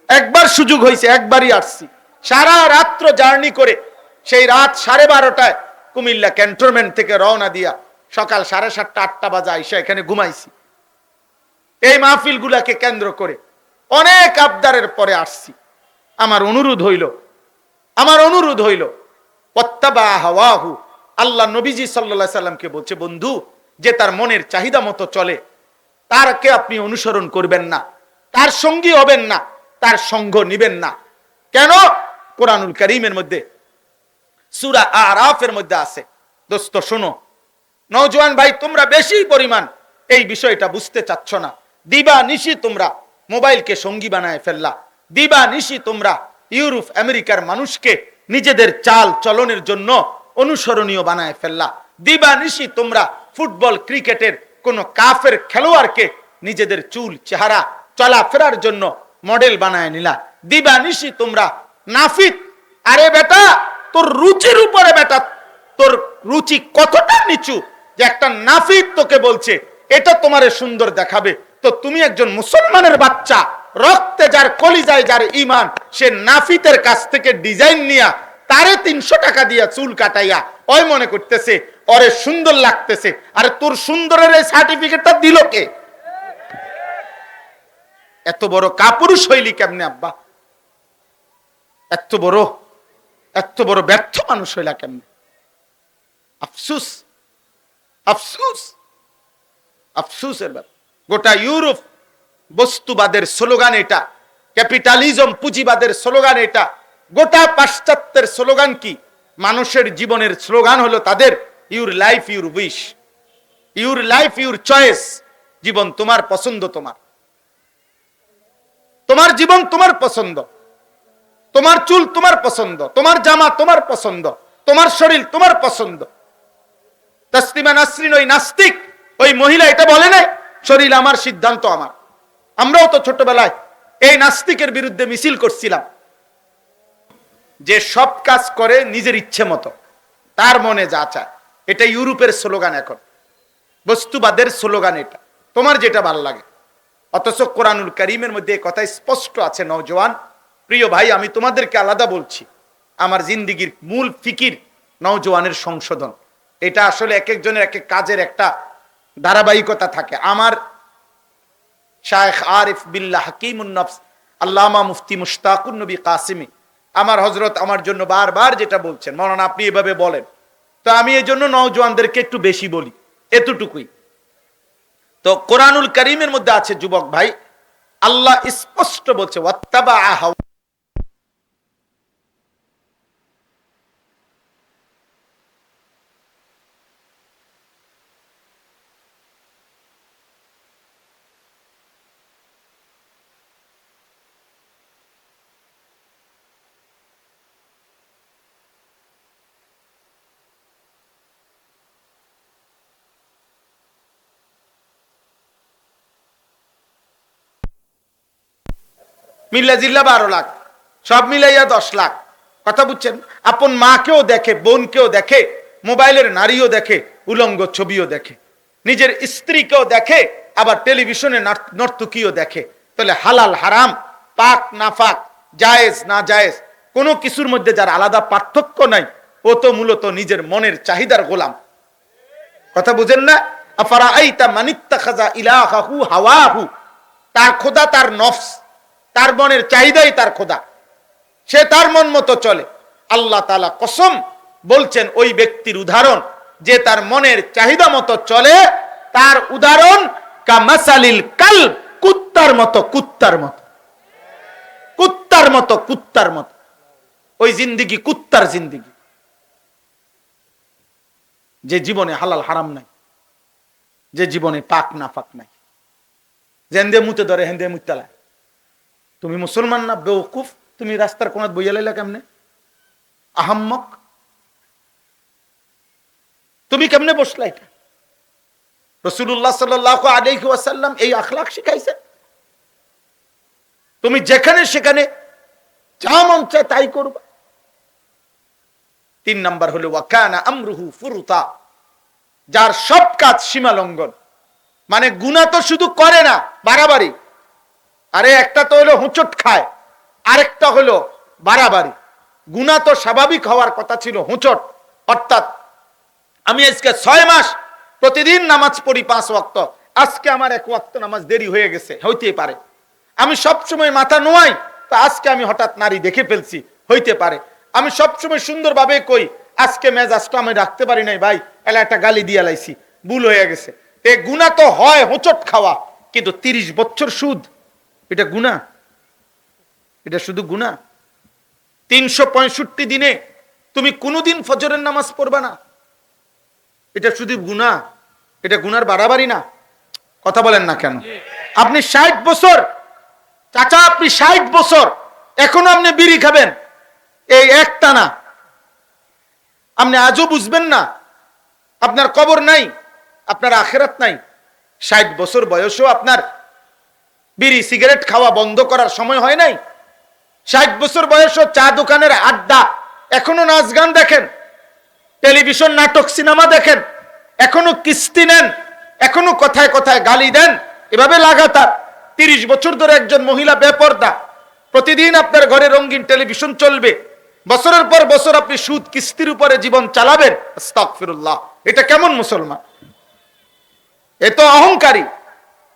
S1: একবার সুযোগ হয়েছে, একবারই আসছি, সারা রাত্র জার্নি করে, সেই রাত 12:30টায় কুমিল্লা ক্যান্টনমেন্ট থেকে রওনা দিয়া সকাল 7:30 8টা বাজে আইসা এখানে ঘুমাইছি। এই মাহফিল গুলাকে কেন্দ্র করে অনেক আবদারের পরে আসছি। আমার অনুরোধ হইল ওয়াত্তাবা হাওয়াহু, আল্লাহ নবীজি সাল্লাল্লাহু আলাইহি সাল্লামকে বলছে, বন্ধু যে তার মনের চাহিদা মতো চলে, তারকে আপনি অনুসরণ করবেন না, তার সঙ্গী হবেন না, তার সঙ্গ নিবেন না। কেন? কোরআনুল কারীমের মধ্যে সূরা আরাফের মধ্যে আছে। দোস্ত শোনো, নওজোয়ান ভাই, তোমরা বেশি পরিমাণ এই বিষয়টা বুঝতে চাচ্ছ না। দিবা নিশি তোমরা মোবাইলকে সঙ্গী বানায় ফেললা, দিবা নিশি তোমরা ইউরোপ আমেরিকার মানুষকে নিজেদের চাল চলনের জন্য অনুসরণীয় বানায় ফেললা, দিবা নিশি তোমরা ফুটবল ক্রিকেটের কোন কাফের খেলোয়াড়কে নিজেদের চুল চেহারা চলাফেরার জন্য মডেল বানায় নিলা, দিবা নিশি তোমরা নাফিত। আরে বেটা, তোর রুচির উপরে, বেটা তোর রুচি কতটা নিচু যে একটা নাফিত তোকে বলছে এটা তোমারে সুন্দর দেখাবে, তো তুমি একজন মুসলমানের বাচ্চা, রক্তে যার, কলিজায় যার ইমান, সে নাফিতের কাছ থেকে ডিজাইন নিয়া তারে 300 টাকা দিয়া চুল কাটাইয়া ওই মনে করতেছে ওরে সুন্দর লাগতেছে। আরে তোর সুন্দরের এই সার্টিফিকেটটা দিল কে? এত বড় কাপুরুষ হইলি কেমনে আব্বা? এত বড় ব্যর্থ মানুষ হইলা কেমনে? আফসুস, আফসুস, আফসুসের ব্যাপার। গোটা ইউরোপ বস্তুবাদের স্লোগান এটা, ক্যাপিটালিজম পুঁজিবাদের স্লোগান এটা, গোটা পাশ্চাত্যের স্লোগান কি? মানুষের জীবনের স্লোগান হলো তাদের your life your wish, your life your choice. জীবন তোমার পছন্দ, তোমার জীবন তোমার পছন্দ, তোমার চুল তোমার পছন্দ, তোমার জামা তোমার পছন্দ, তোমার শরীর তোমার পছন্দ। তাসলিমা নাসরিন ওই নাস্তিক ওই মহিলা এটা বলে নাই শরীর আমার, সিদ্ধান্ত আমার। আমরাও তো ছোটবেলায় এই নাস্তিকের বিরুদ্ধে মিছিল করছিলাম, যে সব কাজ করে নিজের ইচ্ছে মতো, তার মনে যা চায়। এটা ইউরোপের স্লোগান, এখন বস্তুবাদের স্লোগান এটা, তোমার যেটা ভালো লাগে। অথচ কোরআনুল কারীমের মধ্যে কথা স্পষ্ট আছে। নওজোয়ান প্রিয় ভাই, আমি তোমাদেরকে আলাদা বলছি, আমার জিন্দিগির মূল ফিকির নওজোয়ানের সংশোধন। এটা আসলে এক একজনের এক এক কাজের একটা ধারাবাহিকতা থাকে। আমার শায়েখ আরিফ বিল্লাহ হাকিমুন নফস আল্লামা মুফতি মুশতাকুন নবী কাসিমি, আমার হযরত আমার জন্য বারবার যেটা বলছেন, মাওলানা আপনি এভাবে বলেন, তো আমি এই জন্য নওজোয়ানদেরকে একটু বেশি বলি, এতটুকুই। তো কোরআনুল কারীমের মধ্যে আছে যুবক ভাই, আল্লাহ স্পষ্ট বলছে ওয়াত্তাবা হাওয়া। মিল্লা জিল্লা 12 লাখ, সব মিলাইয়া 10 লাখ। কথা বুঝছেন? আপন মাকেও দেখে, বোনকেও দেখে, মোবাইলের নারীও দেখে, উলঙ্গ ছবিও দেখে, নিজের স্ত্রীকেও দেখে, আবার টেলিভিশনে নর্তকীও দেখে। তাহলে হালাল হারাম, পাক নাফাক, জায়েজ না জায়েজ, কোনো কিছুর মধ্যে যার আলাদা পার্থক্য নাই, ও তো মূলত নিজের মনের চাহিদার গোলাম। কথা বুঝেন না? আফারাআইতা মানিত্তাখাযা ইলাহাহু হাওয়াহু, তার খোদা তার নফস, তার মনের চাহিদাই তার খোদা, সে তার মন মতো চলে। আল্লাহ তাআলা কসম বলছেন ওই ব্যক্তির উদাহরণ যে তার মনের চাহিদা মতো চলে, তার উদাহরণ কামাসালিল কালব, কুত্তার মতো, কুত্তার মতো, কুত্তার মতো, কুত্তার মতো। ওই জিন্দিগি কুত্তার জিন্দিগি, যে জীবনে হালাল হারাম নাই, যে জীবনে পাক নাফাক নাই, যে হেন্দে মুতে ধরে হেন্দে মুতালায়। তুমি মুসলমান না বেওকুফ? তুমি রাস্তার কোনাত বইয়া লাইলা কেমনে? আহাম্মক, তুমি কেমনে বসলা? এটা রাসূলুল্লাহ সাল্লাল্লাহু আলাইহি ওয়াসাল্লাম এই আখলাক শিখাইছেন। তুমি যেখানে সেখানে যা মন চায় তাই করবা। 3 নাম্বার হলো ওয়াকানা আমরুহু ফুরুতা, যার সব কাজ সীমা লঙ্ঘন। মানে গুনাহ তো শুধু করে না, বাড়াবাড়ি। আরে একটা তো হলো হুঁচট খায়, আরেকটা হলো বাড়াবাড়ি। গুনাহ তো স্বাভাবিক হওয়ার কথা ছিল হুঁচট, অর্থাৎ আমি আজকে 6 মাস প্রতিদিন নামাজ পড়ি 5 ওয়াক্ত, আজকে আমার 1 ওয়াক্ত নামাজ দেরি হয়ে গেছে, হইতে পারে। আমি সব সময় মাথা নোয়াই, তো আজকে আমি হঠাৎ নারী দেখে ফেলছি, হইতে পারে। আমি সব সময় সুন্দরভাবে কই, আজকে মেজাজটা আমি রাখতে পারি নাই ভাই, এলা একটা গালি দিয়া লাইছি, ভুল হয়ে গেছে। এই গুনাহ তো হয় হুঁচট খাওয়া, কিন্তু 30 বছর সুদ, এটা গুনাহ? এটা শুধু গুনাহ? 365 দিনে তুমি কোনোদিন ফজরের নামাজ পড়বা না, এটা শুধু গুনাহ? এটা গুনার বাড়াবাড়ি না? কথা বলেন না কেন? আপনি 60 বছর, চাচা আপনি 60 বছর এখনো আপনি বিড়ি খাবেন, এই একটা না, আপনি আজও বুঝবেন না আপনার কবর নাই, আপনার আখিরাত নাই। 60 বছর বয়সেও আপনার বিড়ি সিগারেট খাওয়া বন্ধ করার সময় হয় নাই। 60 বছর বয়সেও চা দোকানের আড্ডা, এখনো নাচ গান দেখেন, টেলিভিশন নাটক সিনেমা দেখেন, এখনো কিস্তি নেন, এখনো কথায় কথায় গালি দেন, এভাবে লাগাতার 30 বছর ধরে একজন মহিলা বেপরদা, প্রতিদিন আপনার ঘরে রঙিন টেলিভিশন চলবে, বছরের পর বছর আপনি সুদ কিস্তির উপরে জীবন চালাবেন। আস্তাগফিরুল্লাহ, এটা কেমন মুসলমান? এ তো অহংকারী,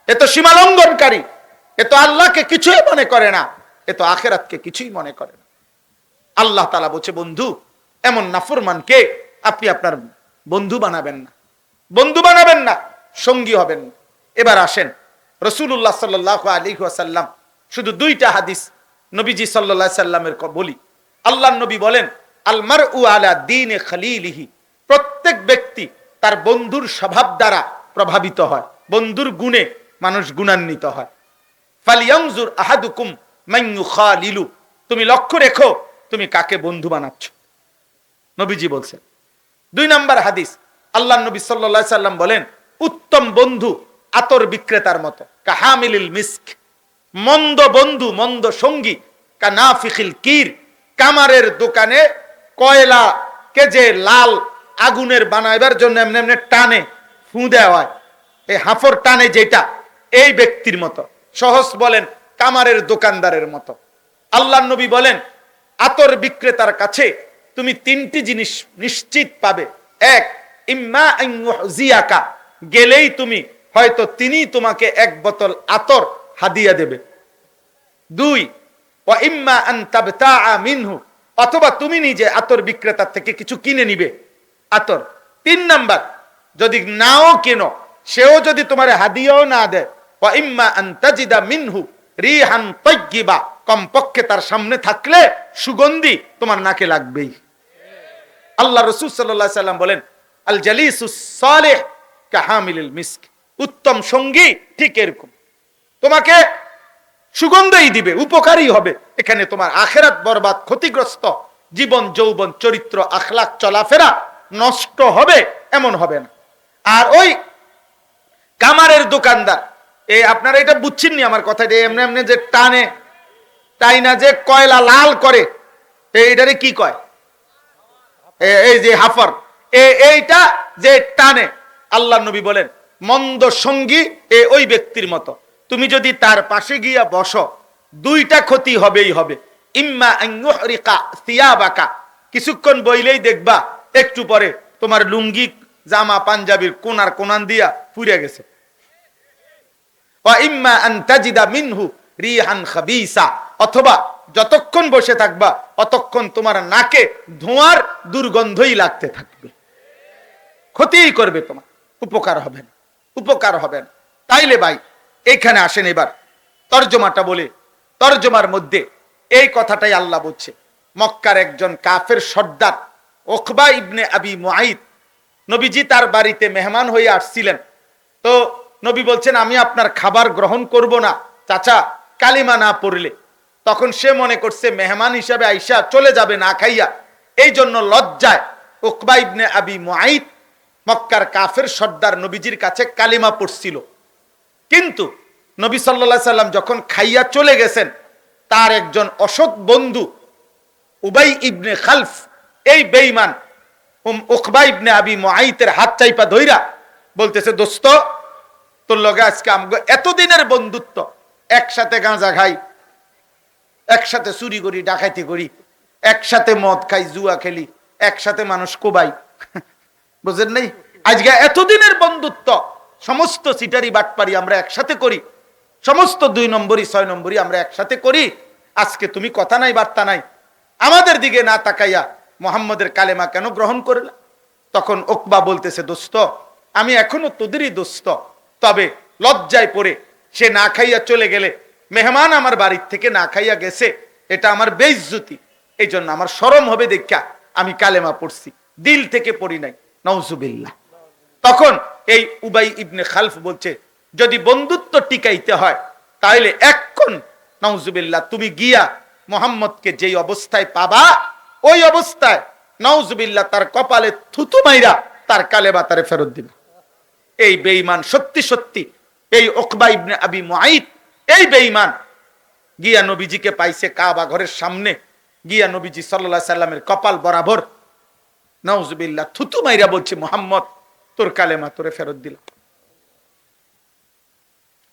S1: এ তো সীমালঙ্ঘনকারী, এ তো আল্লাহকে কিছুই মনে করে না, এ তো আখিরাতকে কিছুই মনে করে না। আল্লাহ তাআলা বলছে, বন্ধু এমন নাফরমানকে আপনি আপনার বন্ধু বানাবেন না, বন্ধু বানাবেন না, সঙ্গী হবেন না। এবার আসেন রাসূলুল্লাহ সাল্লাল্লাহু আলাইহি ওয়াসাল্লাম, শুধু 2টা হাদিস নবীজি সাল্লাল্লাহু আলাইহি সাল্লামের বলি। আল্লাহর নবী বলেন, আল মারউ আলা দীনি খলিলিহি, প্রত্যেক ব্যক্তি তার বন্ধুর স্বভাব দ্বারা প্রভাবিত হয়, বন্ধুর গুণে মানুষ গুণান্বিত হয়। ফালিয়ানজুর আহাদুকুম মান ইউখালিলু, তুমি লক্ষ্য রেখো তুমি কাকে বন্ধু বানাচ্ছ, নবীজি বলছেন। 2 নম্বর হাদিস, আল্লাহ নবী সাল্লাল্লাহু আলাইহি সাল্লাম বলেন, উত্তম বন্ধু আতর বিক্রেতার মতো, কাহামিলিল মিস্ক, মন্দ বন্ধু মন্দ সঙ্গী কানাফিখিল কির, কামারের দোকানে কয়লা কে যে লাল আগুনের বানাইবার জন্য এমনি এমনি টানে ফু দেওয়া হয়, এই হাফর টানে যেটা, এই ব্যক্তির মতো। সহজ বলেন কামারের দোকানদারের মতো। আল্লাহ নবী বলেন আতর বিক্রেতার কাছে তুমি 3টি জিনিস নিশ্চিত পাবে। 1, ইম্মা আন ইউহজিয়াকা, গেলেই তুমি হয়তো তিনি তোমাকে 1 বোতল আতর হাদিয়া দেবে। 2, ওয়া ইম্মা আন তাবতাআ মিনহু, অথবা তুমি নিজে আতর বিক্রেতার থেকে কিছু কিনে নিবে আতর। 3 নাম্বার, যদি নাও কেনো, সেও যদি তোমার হাদিয়াও না দেয়, ওয়া ইম্মা আন তাজিদা মিনহু রিহান তাইয়্যিবা, কমপক্ষে তার সামনে থাকলে সুগন্ধি তোমার নাকে লাগবেই। আল্লাহ রাসূল সাল্লাল্লাহু আলাইহি সাল্লাম বলেন আল জালিসুস সালিহ কাহামিলিল মিস্ক, উত্তম সঙ্গী ঠিক এরকম, তোমাকে সুগন্ধই দিবে, উপকারী হবে। এখানে তোমার আখিরাত বরবাদ, ক্ষতিগ্রস্ত, জীবন যৌবন চরিত্র আখলাক চলাফেরা নষ্ট হবে এমন হবে না। আর ওই কামারের দোকানদার, এই আপনারা এটা বুঝছেননি আমার কথা, এমনি এমনি যে টানে, তাই না যে কয়লা লাল করে, এইটারে কি কয়, এই যে হাফার, এইটা যে টানে, আল্লাহ নবী বলেন মন্দ সঙ্গী ওই ব্যক্তির মতো। তুমি যদি তার পাশে গিয়া বসো, 2টা ক্ষতি হবেই হবে। ইম্মা আন ইউহরিকা সিয়াবাকা, কিছুক্ষণ বইলেই দেখবা একটু পরে তোমার লুঙ্গি জামা পাঞ্জাবির কোনার কোনান দিয়া পুড়ে গেছে। ওয়া ইম্মা আন তাজিদা মিনহু রিহান খাবিসা, অথবা যতক্ষণ বসে থাকবা অতক্ষণ তোমার নাকে ধোঁয়ার দুর্গন্ধই লাগতে থাকবে, ক্ষতিই করবে, তোমার উপকার হবে না, উপকার হবে না। তাইলে ভাই এইখানে আসেন, এবার তরজমাটা বলে, তরজমার মধ্যে এই কথাটাই আল্লাহ বলছে। মক্কার একজন কাফের সর্দার উকবা ইবনে আবি মুআইত, নবীজি তার বাড়িতে মেহমান হয়ে আসছিলেন। তো নবী বলছেন আমি আপনার খাবার গ্রহণ করব না চাচা কালিমা না পড়লে। তখন সে মনে করছে মেহমান হিসাবে আইসা চলে যাবে না খাইয়া, এই জন্য লজ্জায় উকবা ইবনে আবি মুআইত মক্কার কাফের সর্দার নবীজির কাছে কালিমা পড়ছিল। কিন্তু নবী সাল্লাল্লাহু আলাইহি সাল্লাম যখন খাইয়া চলে গেছেন, তার একজন অসৎ বন্ধু উবাই ইবনে খালফ, এই বেঈমান উকবা ইবনে আবি মুআইতের হাত চাইপা ধইরা বলতেছে, দোস্ত তোর লগে আজকে আমগো এতদিনের বন্ধুত্ব, একসাথে গাঁজা খাই, একসাথে চুরি করি, ডাকাতি করি, একসাথে মদ খাই, জুয়া খেলি, একসাথে মানুষ কোবাই, বুঝেন নাই? আজকে এতদিনের বন্ধুত্ব, সমস্ত সিটারি বাটপারি আমরা একসাথে করি, সমস্ত 2 নম্বরই 6 নম্বরই আমরা একসাথে করি, আজকে তুমি কথা নাই বার্তা নাই, আমাদের দিকে না তাকাইয়া মুহাম্মদের কালেমা কেন গ্রহণ করলা? তখন উকবা বলতেছে, দোস্ত আমি এখনো তোদেরই দোস্ত, তবে লজ্জায় পড়ে সে না খাইয়া চলে গেলে, মেহমান আমার বাড়ির থেকে না খাইয়া গেছে, এটা আমার বেইজ্জতি, এই জন্য আমার শরম হবে দেখা আমি কালেমা পড়ছি, দিল থেকে পড়ি নাই, নাউজুবিল্লাহ। তখন এই উবাই ইবনে খালফ বলছে, যদি বন্ধুত্ব টিকাইতে হয় তাহলে এখন নাউজুবিল্লাহ তুমি গিয়া মুহাম্মদকে যেই অবস্থায় পাবা, ওই অবস্থায় নাউজুবিল্লাহ তার কপালে থুতু মাইরা তার কালেমা তারে ফেরত দিবে। এই বেঈমান সত্যি সত্যি এই উকবা ইবনে আবি মুআইত, এই বেঈমান গিয়া নবীজিকে পাইছে কাবা ঘরের সামনে, গিয়া নবীজি সাল্লাল্লাহু আলাইহি সাল্লামের কপাল বরাবর নাউজুবিল্লাহ থুতু মাইরা বলছে, মুহাম্মদ তোর কালেমা তোরে ফেরত দিল।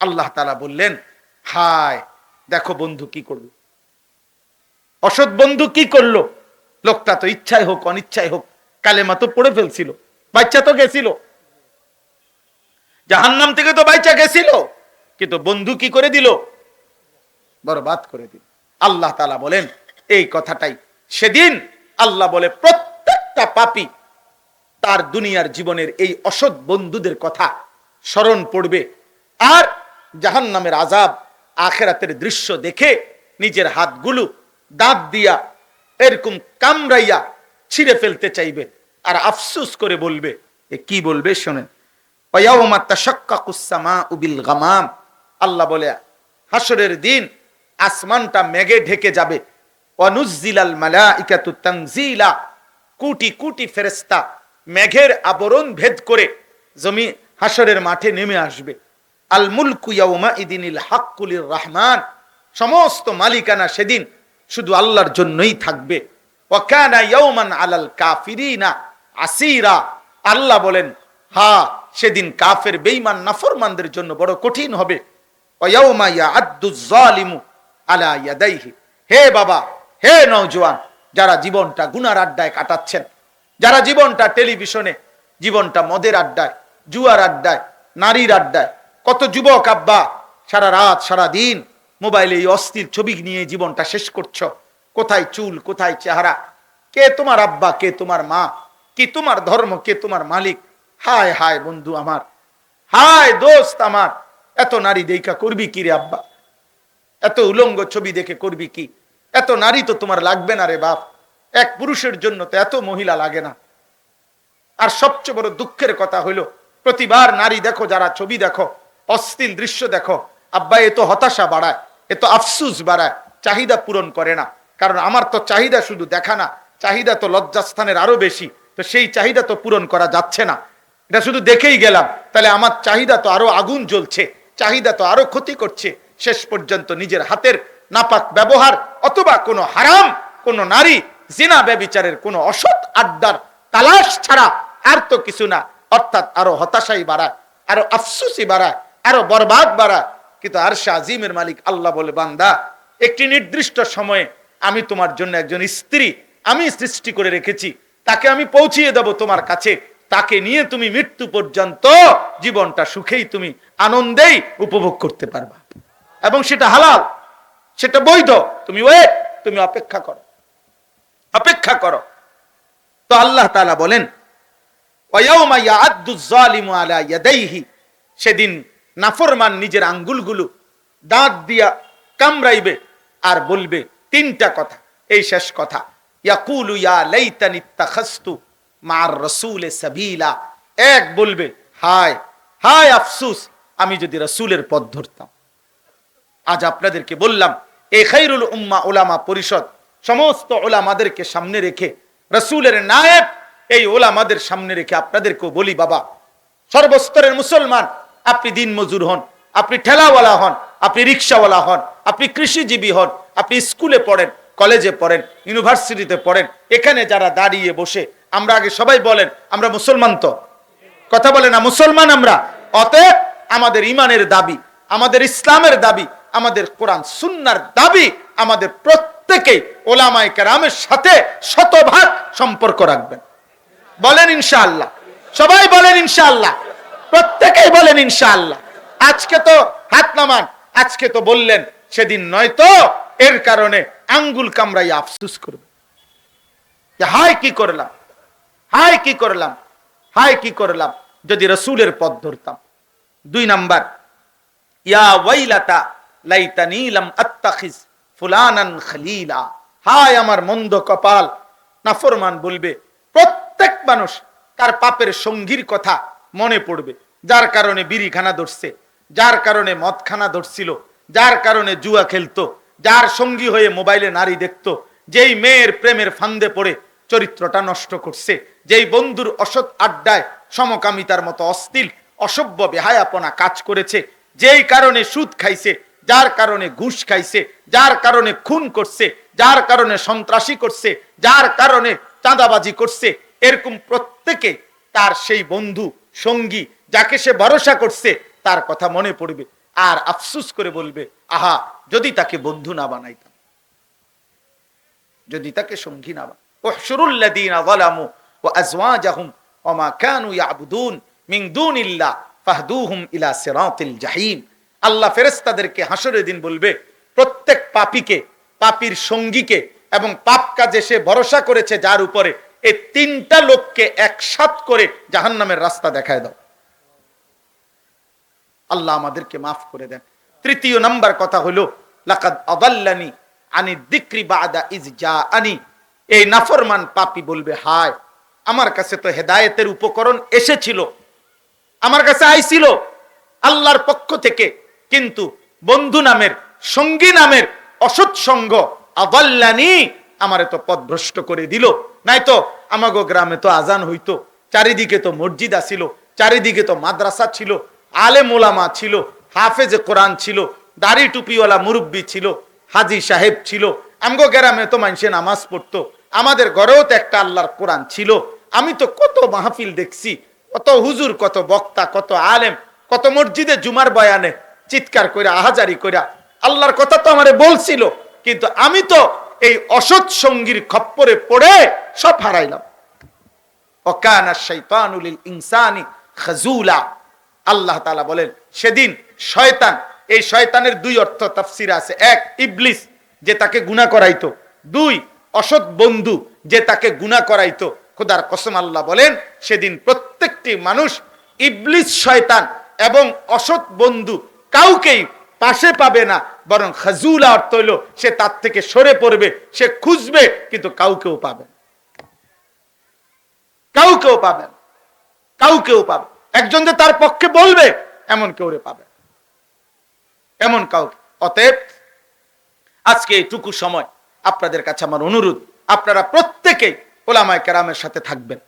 S1: আল্লাহ তাআলা বললেন, হায় দেখো বন্ধু কি করলো, অসৎ বন্ধু কি করলো, লোকটা তো ইচ্ছায় হোক অনিচ্ছায় হোক কালেমা তো পড়ে ফেলছিল, বাচ্চা তো গেছিল, জাহান্নাম থেকে তো বাচ্চা গেছিল, কিন্তু বন্ধু কি করে দিল, বরবাদ করে দিল। আল্লাহ তাআলা বলেন এই কথাটাই সেদিন আল্লাহ বলে প্রত্যেকটা পাপী তার দুনিয়ার জীবনের এই অসৎ বন্ধুদের কথা স্মরণ পড়বে, আর জাহান্নামের আযাব আখিরাতের দৃশ্য দেখে নিজের হাতগুলো দাঁত দিয়া এরকম কামড়াইয়া ছিঁড়ে ফেলতে চাইবে। আর আফসুস করে বলবে। এ কি বলবে শোনেন, ওয়ায়াউমা তাশাক্কাকুস সামাউ বিল গামাম, আল্লাহ বলে হাসরের দিন আসমানটা মেঘে ঢেকে যাবে। ওয়া নুজ্জিলাল মালাইকাতু তানজিলা, কোটি কোটি ফেরেশতা মেঘের আবরণ ভেদ করে জমি হাসরের মাঠে নেমে আসবে। আল মুলকু ইয়াউমা ইদিনিল হাক্কু লির রহমান, সমস্ত মালিকানা সেদিন শুধু আল্লাহর জন্যই থাকবে। ওয়া কানা ইয়াউমান আলাল কাফিরিনা আসীরা, আল্লাহ বলেন হ্যাঁ সেদিন কাফের বেঈমান নাফরমানদের জন্য বড় কঠিন হবে। ওয়া ইয়াউমা ইয়াআদ্দুজ জালিমু আলা ইয়াদাইহি, হে বাবা, হে নওজোয়ান, যারা জীবনটা গুনার আড্ডায় কাটাচ্ছেন, যারা জীবনটা টেলিভিশনে, জীবনটা মদের আড্ডায়, জুয়ার আড্ডায়, নারীর আড্ডায়, কত যুবক আব্বা সারা রাত সারা দিন মোবাইলে এই অস্থির ছবি নিয়ে জীবনটা শেষ করছো। কোথায় চুল, কোথায় চেহারা, কে তোমার আব্বা, কে তোমার মা, কি তোমার ধর্ম, কে তোমার মালিক। হায় হায় বন্ধু আমার, হায় দোস্ত আমার, এত নারী দেখা করবি কি রে আব্বা, এত উলঙ্গ ছবি দেখে করবি কি? এত নারী তো তোমার লাগবে না রে বাপ, এক পুরুষের জন্য তো এত মহিলা লাগে না। আর সবচেয়ে বড় দুঃখের কথা হইল, প্রতিবার নারী দেখো, যারা ছবি দেখো, অশ্লীল দৃশ্য দেখো, আব্বা এ তো হতাশা বাড়ায়, এ তো আফসুস বাড়ায়, চাহিদা পূরণ করে না। কারণ আমার তো চাহিদা শুধু দেখা না, চাহিদা তো লজ্জাস্থানের আরো বেশি, তো সেই চাহিদা তো পূরণ করা যাচ্ছে না। এটা শুধু দেখেই গেলাম, তাহলে আমার চাহিদা তো আরো আগুন জ্বলছে, চাহিদা তো আরো ক্ষতি করছে। শেষ পর্যন্ত নিজের হাতের নাপাক ব্যবহার অথবা কোনো হারাম কোনো নারী জিনা ব্যভিচারের কোনো অসৎ আড্ডার তালাশ ছাড়া আর তো কিছু না। অর্থাৎ আরো হতাশাই বাড়ায়, আরো আফসুসই বাড়ায়, আরো বরবাদ বাড়ায়। কিন্তু আরশে আজিমের মালিক আল্লাহ বলে, বান্দা একটি নির্দিষ্ট সময়ে আমি তোমার জন্য একজন স্ত্রী আমি সৃষ্টি করে রেখেছি, তাকে আমি পৌঁছিয়ে দেব তোমার কাছে, তাকে নিয়ে তুমি মৃত্যু পর্যন্ত জীবনটা সুখেই তুমি আনন্দেই উপভোগ করতে পারবা, এবং সেটা হালাল, সেটা বৈধ। তুমি ওয়েট, তুমি অপেক্ষা করো, অপেক্ষা করো। তো আল্লাহ তাআলা বলেন ওয়ায়াউমা ইয়াআদ্দুজ জালিমু আলা ইয়াদাইহি, সেদিন নাফরমান নিজের আঙ্গুলগুলো দাঁত দিয়া কামড়াইবে আর বলবে তিনটা কথা। এই শেষ কথা, ইয়াকুলু ইয়া লাইতানি ইত্তাখাযতু মা'আর রাসূলি সাবিলা, এক বলবে হায় হায় আফসোস, আমি যদি রাসূলের পথ ধরতাম। আজ আপনাদেরকে বললাম, এই খায়রুল উম্মাহ উলামা পরিষদ সমস্ত উলামাদেরকে সামনে রেখে, রাসূলের নায়েব এই উলামাদের সামনে রেখে আপনাদেরকেও বলি, বাবা সর্বস্তরের মুসলমান, আপনি দিন মজুর হন, আপনি ঠেলাওয়ালা হন, আপনি রিক্সাওয়ালা হন, আপনি কৃষিজীবী হন, আপনি স্কুলে পড়েন, কলেজে পড়েন, ইউনিভার্সিটিতে পড়েন, এখানে যারা দাঁড়িয়ে বসে, আমরা আগে সবাই বলেন আমরা মুসলমান, তো কথা বলে না মুসলমান আমরা। অতএব আমাদের ইমানের দাবি, আমাদের ইসলামের দাবি, আমাদের কোরআন সুন্নাহর দাবি, আমাদের প্রত্যেকেই ওলামায়ে কেরামের সাথে শতভাগ সম্পর্ক রাখবেন। বলেন ইনশাআল্লাহ, সবাই বলেন ইনশাআল্লাহ, প্রত্যেকেই বলেন ইনশাআল্লাহ। আজকে তো হাত নামান, আজকে তো বললেন, সেদিন নয় তো এর কারণে আঙ্গুল কামড়াই আফসোস করবে, হায় কি করলাম, হায় কি করলাম, হায় কি করলাম যদি রাসূলের পথ ধরতাম। 2 নাম্বার, ইয়া ওয়াইলাতা লাইতানি লাম আত্তাখিজ ফুলানান খলিলা, হায় আমার মন্দ কপাল। নাফরমান বলবে, প্রত্যেক মানুষ তার পাপের সঙ্গীর কথা মনে পড়বে, যার কারণে বিড়িখানা ধরছে, যার কারণে মদখানা ধরছিল, যার কারণে জুয়া খেলতো, যার সঙ্গী হয়ে মোবাইলে নারী দেখতো, যেই মেয়ের প্রেমের ফান্দে পড়ে চরিত্রটা নষ্ট করছে, যেই বন্ধুর অসৎ আড্ডায় সমকামিতার মতো অশ্লীল অসভ্য বেহায়াপনা কাজ করেছে, যেই কারণে সুদ খাইছে, যার কারণে ঘুষ খাইছে, যার কারণে খুন করছে, যার কারণে সন্ত্রাসী করছে, যার কারণে চাঁদাবাজি করছে, এরকম প্রত্যেকে তার সেই বন্ধু সঙ্গী যাকে সে ভরসা করছে তার কথা মনে পড়বে আর আফসোস করে বলবে, আহা যদি তাকে বন্ধু না বানাইতাম, যদি তাকে সঙ্গী না বানাই। উহশুরুল লাযীনা যালামু ওয়া আযওয়াজাহুম ওয়া মা কানু ইয়াবুদুন মিন দুনিল্লাহ ফাহদুহুম ইলা সিরাতিল জাহিম। আল্লাহ ফেরেশতাদেরকে হাসরের দিন বলবে, প্রত্যেক পাপীকে, পাপীর সঙ্গীকে এবং পাপ কাজে সে ভরসা করেছে যার উপরে, এই 3টা লোককে একসাথ করে জাহান্নামের রাস্তা দেখায় দাও। আল্লাহ আমাদেরকে মাফ করে দেন। 3য় নাম্বার কথা হলো, লাকাদ আদাল্লানি আনি যিকরি বাদা ইজ জাআনি। এই নাফরমান পাপী বলবে, হায় আমার কাছে তো হেদায়েতের উপকরণ এসেছিল, আমার কাছে আইছিল আল্লাহর পক্ষ থেকে, কিন্তু বন্ধু নামের, সঙ্গী নামের অসৎ সঙ্গ আদাল্লানি, আমারে তো পথভ্রষ্ট করে দিল। নাই তো আমাগো গ্রামে তো আজান হইতো, চারিদিকে তো মসজিদ আছিল, চারিদিকে তো মাদ্রাসা ছিল, আলেম ওলামা ছিল, হাফেজে কোরআন ছিল, দাড়ি টুপিওয়ালা মুরব্বী ছিল, হাজি সাহেব ছিল, আমগো গ্রামে তো মানুষে নামাজ পড়তো, আমাদের ঘরেও তো একটা আল্লাহর কোরআন ছিল। আমি তো কত মাহফিল দেখছি, কত হুজুর, কত বক্তা, কত আলেম, কত মসজিদে জুমার বয়ানে চিৎকার কইরা, আহাজারি কইরা আল্লাহর কথা তো আমারে বলছিল, কিন্তু আমি তো এই অসৎ সঙ্গীর খপ্পরে পড়ে সব হারাইলাম। ওয়াকানা শাইতানু লিল ইনসানি খাজুলা। আল্লাহ তাআলা বলেন সেদিন শয়তান, এই শয়তানের দুই অর্থ তাফসিরে আছে, এক ইবলিস যে তাকে গুনাহ করাইতো, দুই অসৎ বন্ধু যে তাকে গুনাহ করাইতো। খোদার কসম আল্লাহ বলেন সেদিন প্রত্যেকটি মানুষ ইবলিস, শয়তান এবং অসৎ বন্ধু কাউকেই পাশে পাবে না, বরং খাজুলা অর্থ হইল সে তার থেকে সরে পড়বে, সে খুঁজবে কিন্তু কাউকেও পাবে, কাউকেও পাবেন, কাউকেও পাবে। একজন যে তার পক্ষে বলবে এমন কেউ পাবে, এমন কাউকে। অতএব আজকে এইটুকু সময় আপনাদের কাছে আমার অনুরোধ, আপনারা প্রত্যেকেই উলামায়ে কেরামের সাথে থাকবেন।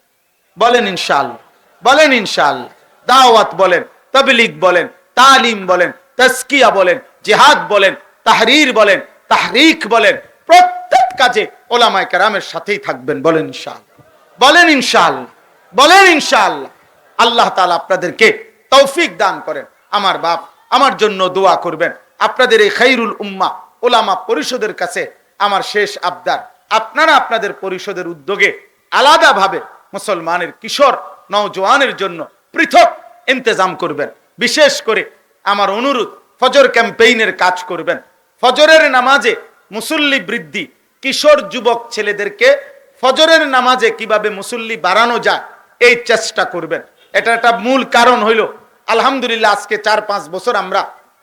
S1: বলেন ইনশাআল্লাহ, বলেন ইনশাআল্লাহ। দাওয়াত বলেন, তাবলীগ বলেন, তালিম বলেন, তাজকিয়া বলেন, জিহাদ বলেন, তাহরীর বলেন, তাহরিক বলেন, প্রত্যেক কাজে উলামায়ে কেরামের সাথেই থাকবেন। বলেন ইনশাআল্লাহ, বলেন ইনশাআল্লাহ, বলেন ইনশাআল্লাহ। আল্লাহ তাআলা আপনাদেরকে তৌফিক দান করেন। আমার বাপ আমার জন্য দোয়া করবেন। আপনাদের এই খায়রুল উম্মাহ উলামা পরিষদের কাছে আমার শেষ আবদার, আপনারা আপনাদের পরিষদের উদ্যোগে আলাদাভাবে মুসলমানের কিশোর নওজোয়ানের জন্য পৃথক ইন্তজাম করবেন। বিশেষ করে আমার অনুরোধ, ফজর ক্যাম্পেইনের কাজ করবেন। ফজরের নামাজে মুসল্লি বৃদ্ধি, কিশোর যুবক ছেলেদেরকে ফজরের নামাজে কিভাবে মুসল্লি বাড়ানো যায় এই চেষ্টা করবেন। এটা একটা মূল কারণ হইল, আলহামদুলিল্লাহ আজকে 4-5 বছর আমরা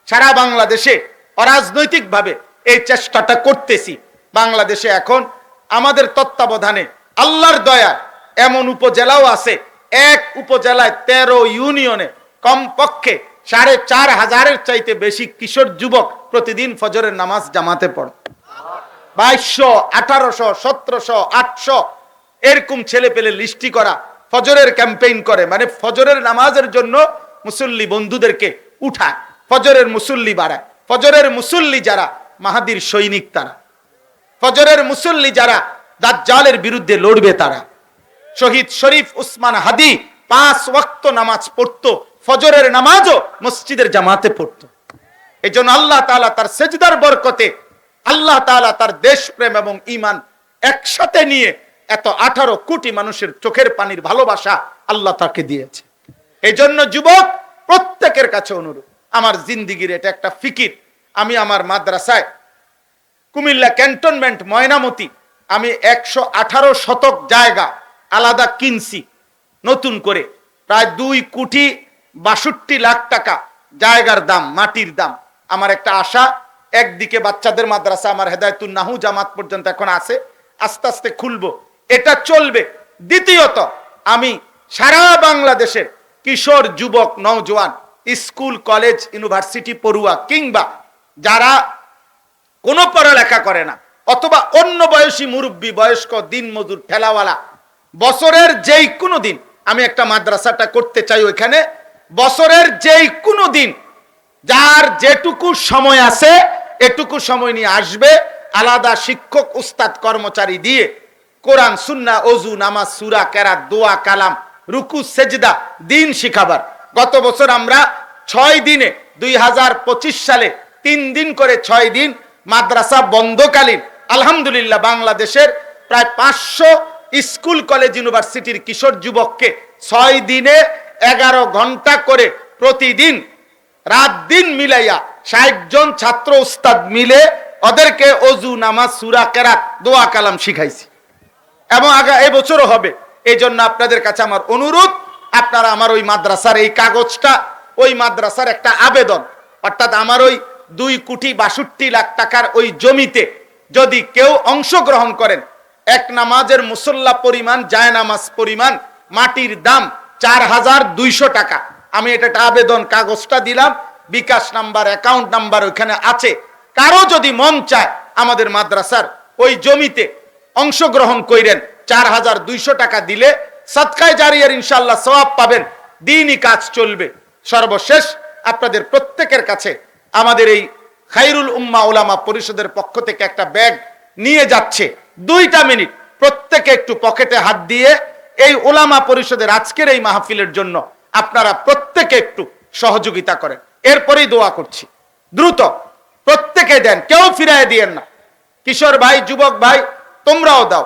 S1: সারা বাংলাদেশে অরাজনৈতিকভাবে এই চেষ্টাটা করতেছি। বাংলাদেশে এখন আমাদের তত্ত্বাবধানে আল্লাহর দয়া এমন উপজেলাও আছে, এক উপজেলায় 13 ইউনিয়নে কমপক্ষে 4,500-এর চাইতে বেশি কিশোর যুবক প্রতিদিন ফজরের নামাজ জামাতে পড়ে। 2200, 1800, 1700, 800 এরকম ছেলে পেলে লিস্টি করা ফজরের ক্যাম্পেইন করে, মানে ফজরের নামাজের জন্য মুসল্লি বন্ধুদেরকে উঠায়, ফজরের মুসল্লি বাড়ায়। ফজরের মুসল্লি যারা মাহাদির সৈনিক, তারা ফজরের মুসল্লি যারা দাজ্জালের বিরুদ্ধে লড়বে, তারা শহীদ শরীফ উসমান হাদি 5 ওয়াক্ত নামাজ পড়তো, ফজরের নামাজও মসজিদের জামাতে পড়তো। এই জন্য আল্লাহ তাআলা তার সেজদার বরকতে, আল্লাহ তাআলা তার দেশপ্রেম এবং ঈমান একসাথে নিয়ে এত 18 কোটি মানুষের চোখের পানির ভালোবাসা আল্লাহ তাকে দিয়েছে। এই জন্য যুবক প্রত্যেকের কাছে অনুরোধ, আমার জিন্দিগির এটা একটা ফিকির। আমি আমার মাদ্রাসায় কুমিল্লা ক্যান্টনমেন্ট ময়নামতি আমি 118 শতক জায়গা আলাদা কিনছি নতুন করে, প্রায় 2,62,00,000 টাকা জায়গার দাম, মাটির দাম। আমার একটা আশা, একদিকে বাচ্চাদের মাদ্রাসা আমার হেদায়েতুন নাহু জামাত পর্যন্ত এখন আছে, আস্তে আস্তে খুলবো, এটা চলবে। দ্বিতীয়ত আমি সারা বাংলাদেশের কিশোর যুবক নওজোয়ান, স্কুল কলেজ ইউনিভার্সিটি পড়ুয়া কিংবা যারা কোনো পড়ালেখা করে না অথবা অন্য বয়সী মুরব্বী, বয়স্ক, দিনমজুর, ঠেলাওয়ালা, বছরের যেই কোনো দিন আমি একটা মাদ্রাসাটা করতে চাই। ওইখানে বছরের যেই কোনো দিন যার যেটুকু সময় আছে এটুকু সময় নিয়ে আসবে, আলাদা শিক্ষক উস্তাদ কর্মচারী দিয়ে কোরআন সুন্নাহ ওযু নামাজ সূরা কেরাত দোয়া কালাম রুকু সেজদা দিন শিখাবার। গত বছর আমরা 6 দিনে 2025 সালে 3 দিন করে 6 দিন মাদ্রাসা বন্ধকালীন আলহামদুলিল্লাহ বাংলাদেশের প্রায় 500 স্কুল কলেজ ইউনিভার্সিটির কিশোর যুবককে 6 দিনে 11 ঘন্টা করে প্রতিদিন রাত দিন মিলাইয়া 60 জন ছাত্র উস্তাদ মিলে ওদেরকে ওযু নামাজ সূরা কেরাত দোয়া কালাম শিখাইছি এবং এবছরও হবে। এই জন্য আপনাদের কাছে আমার অনুরোধ, আপনারা আমার ওই মাদ্রাসার এই কাগজটা, ওই মাদ্রাসার একটা আবেদন, অর্থাৎ আমার ওই 2,62,00,000 টাকার ওই জমিতে যদি কেউ অংশগ্রহণ করেন, এক নামাজের মুসল্লা পরিমাণ, জায়নামাজ পরিমাণ মাটির দাম 4200 টাকা। আমি এটা একটা আবেদন কাগজটা দিলাম, বিকাশ নাম্বার, অ্যাকাউন্ট নাম্বার ওখানে আছে। কারো যদি মন চায় আমাদের মাদ্রাসার ওই জমিতে অংশগ্রহণ কইরেন, 4200 টাকা দিলে সাদকায়ে জারিয়ার ইনশাআল্লাহ সওয়াব পাবেন, দ্বীনি কাজ চলবে। সর্বশেষ আপনাদের প্রত্যেকের কাছে আমাদের এই খায়রুল উম্মাহ উলামা পরিষদের পক্ষ থেকে একটা ব্যাগ নিয়ে যাচ্ছে। 2টা মিনিট প্রত্যেকে একটু পকেটে হাত দিয়ে এই উলামা পরিষদের আজকের এই মাহফিলের জন্য আপনারা প্রত্যেকে একটু সহযোগিতা করেন, এরপরেই দোয়া করছি। দ্রুত প্রত্যেকে দেন, কেউ ফিরায় দিয়েন না। কিশোর ভাই, যুবক ভাই, তোমরাও দাও।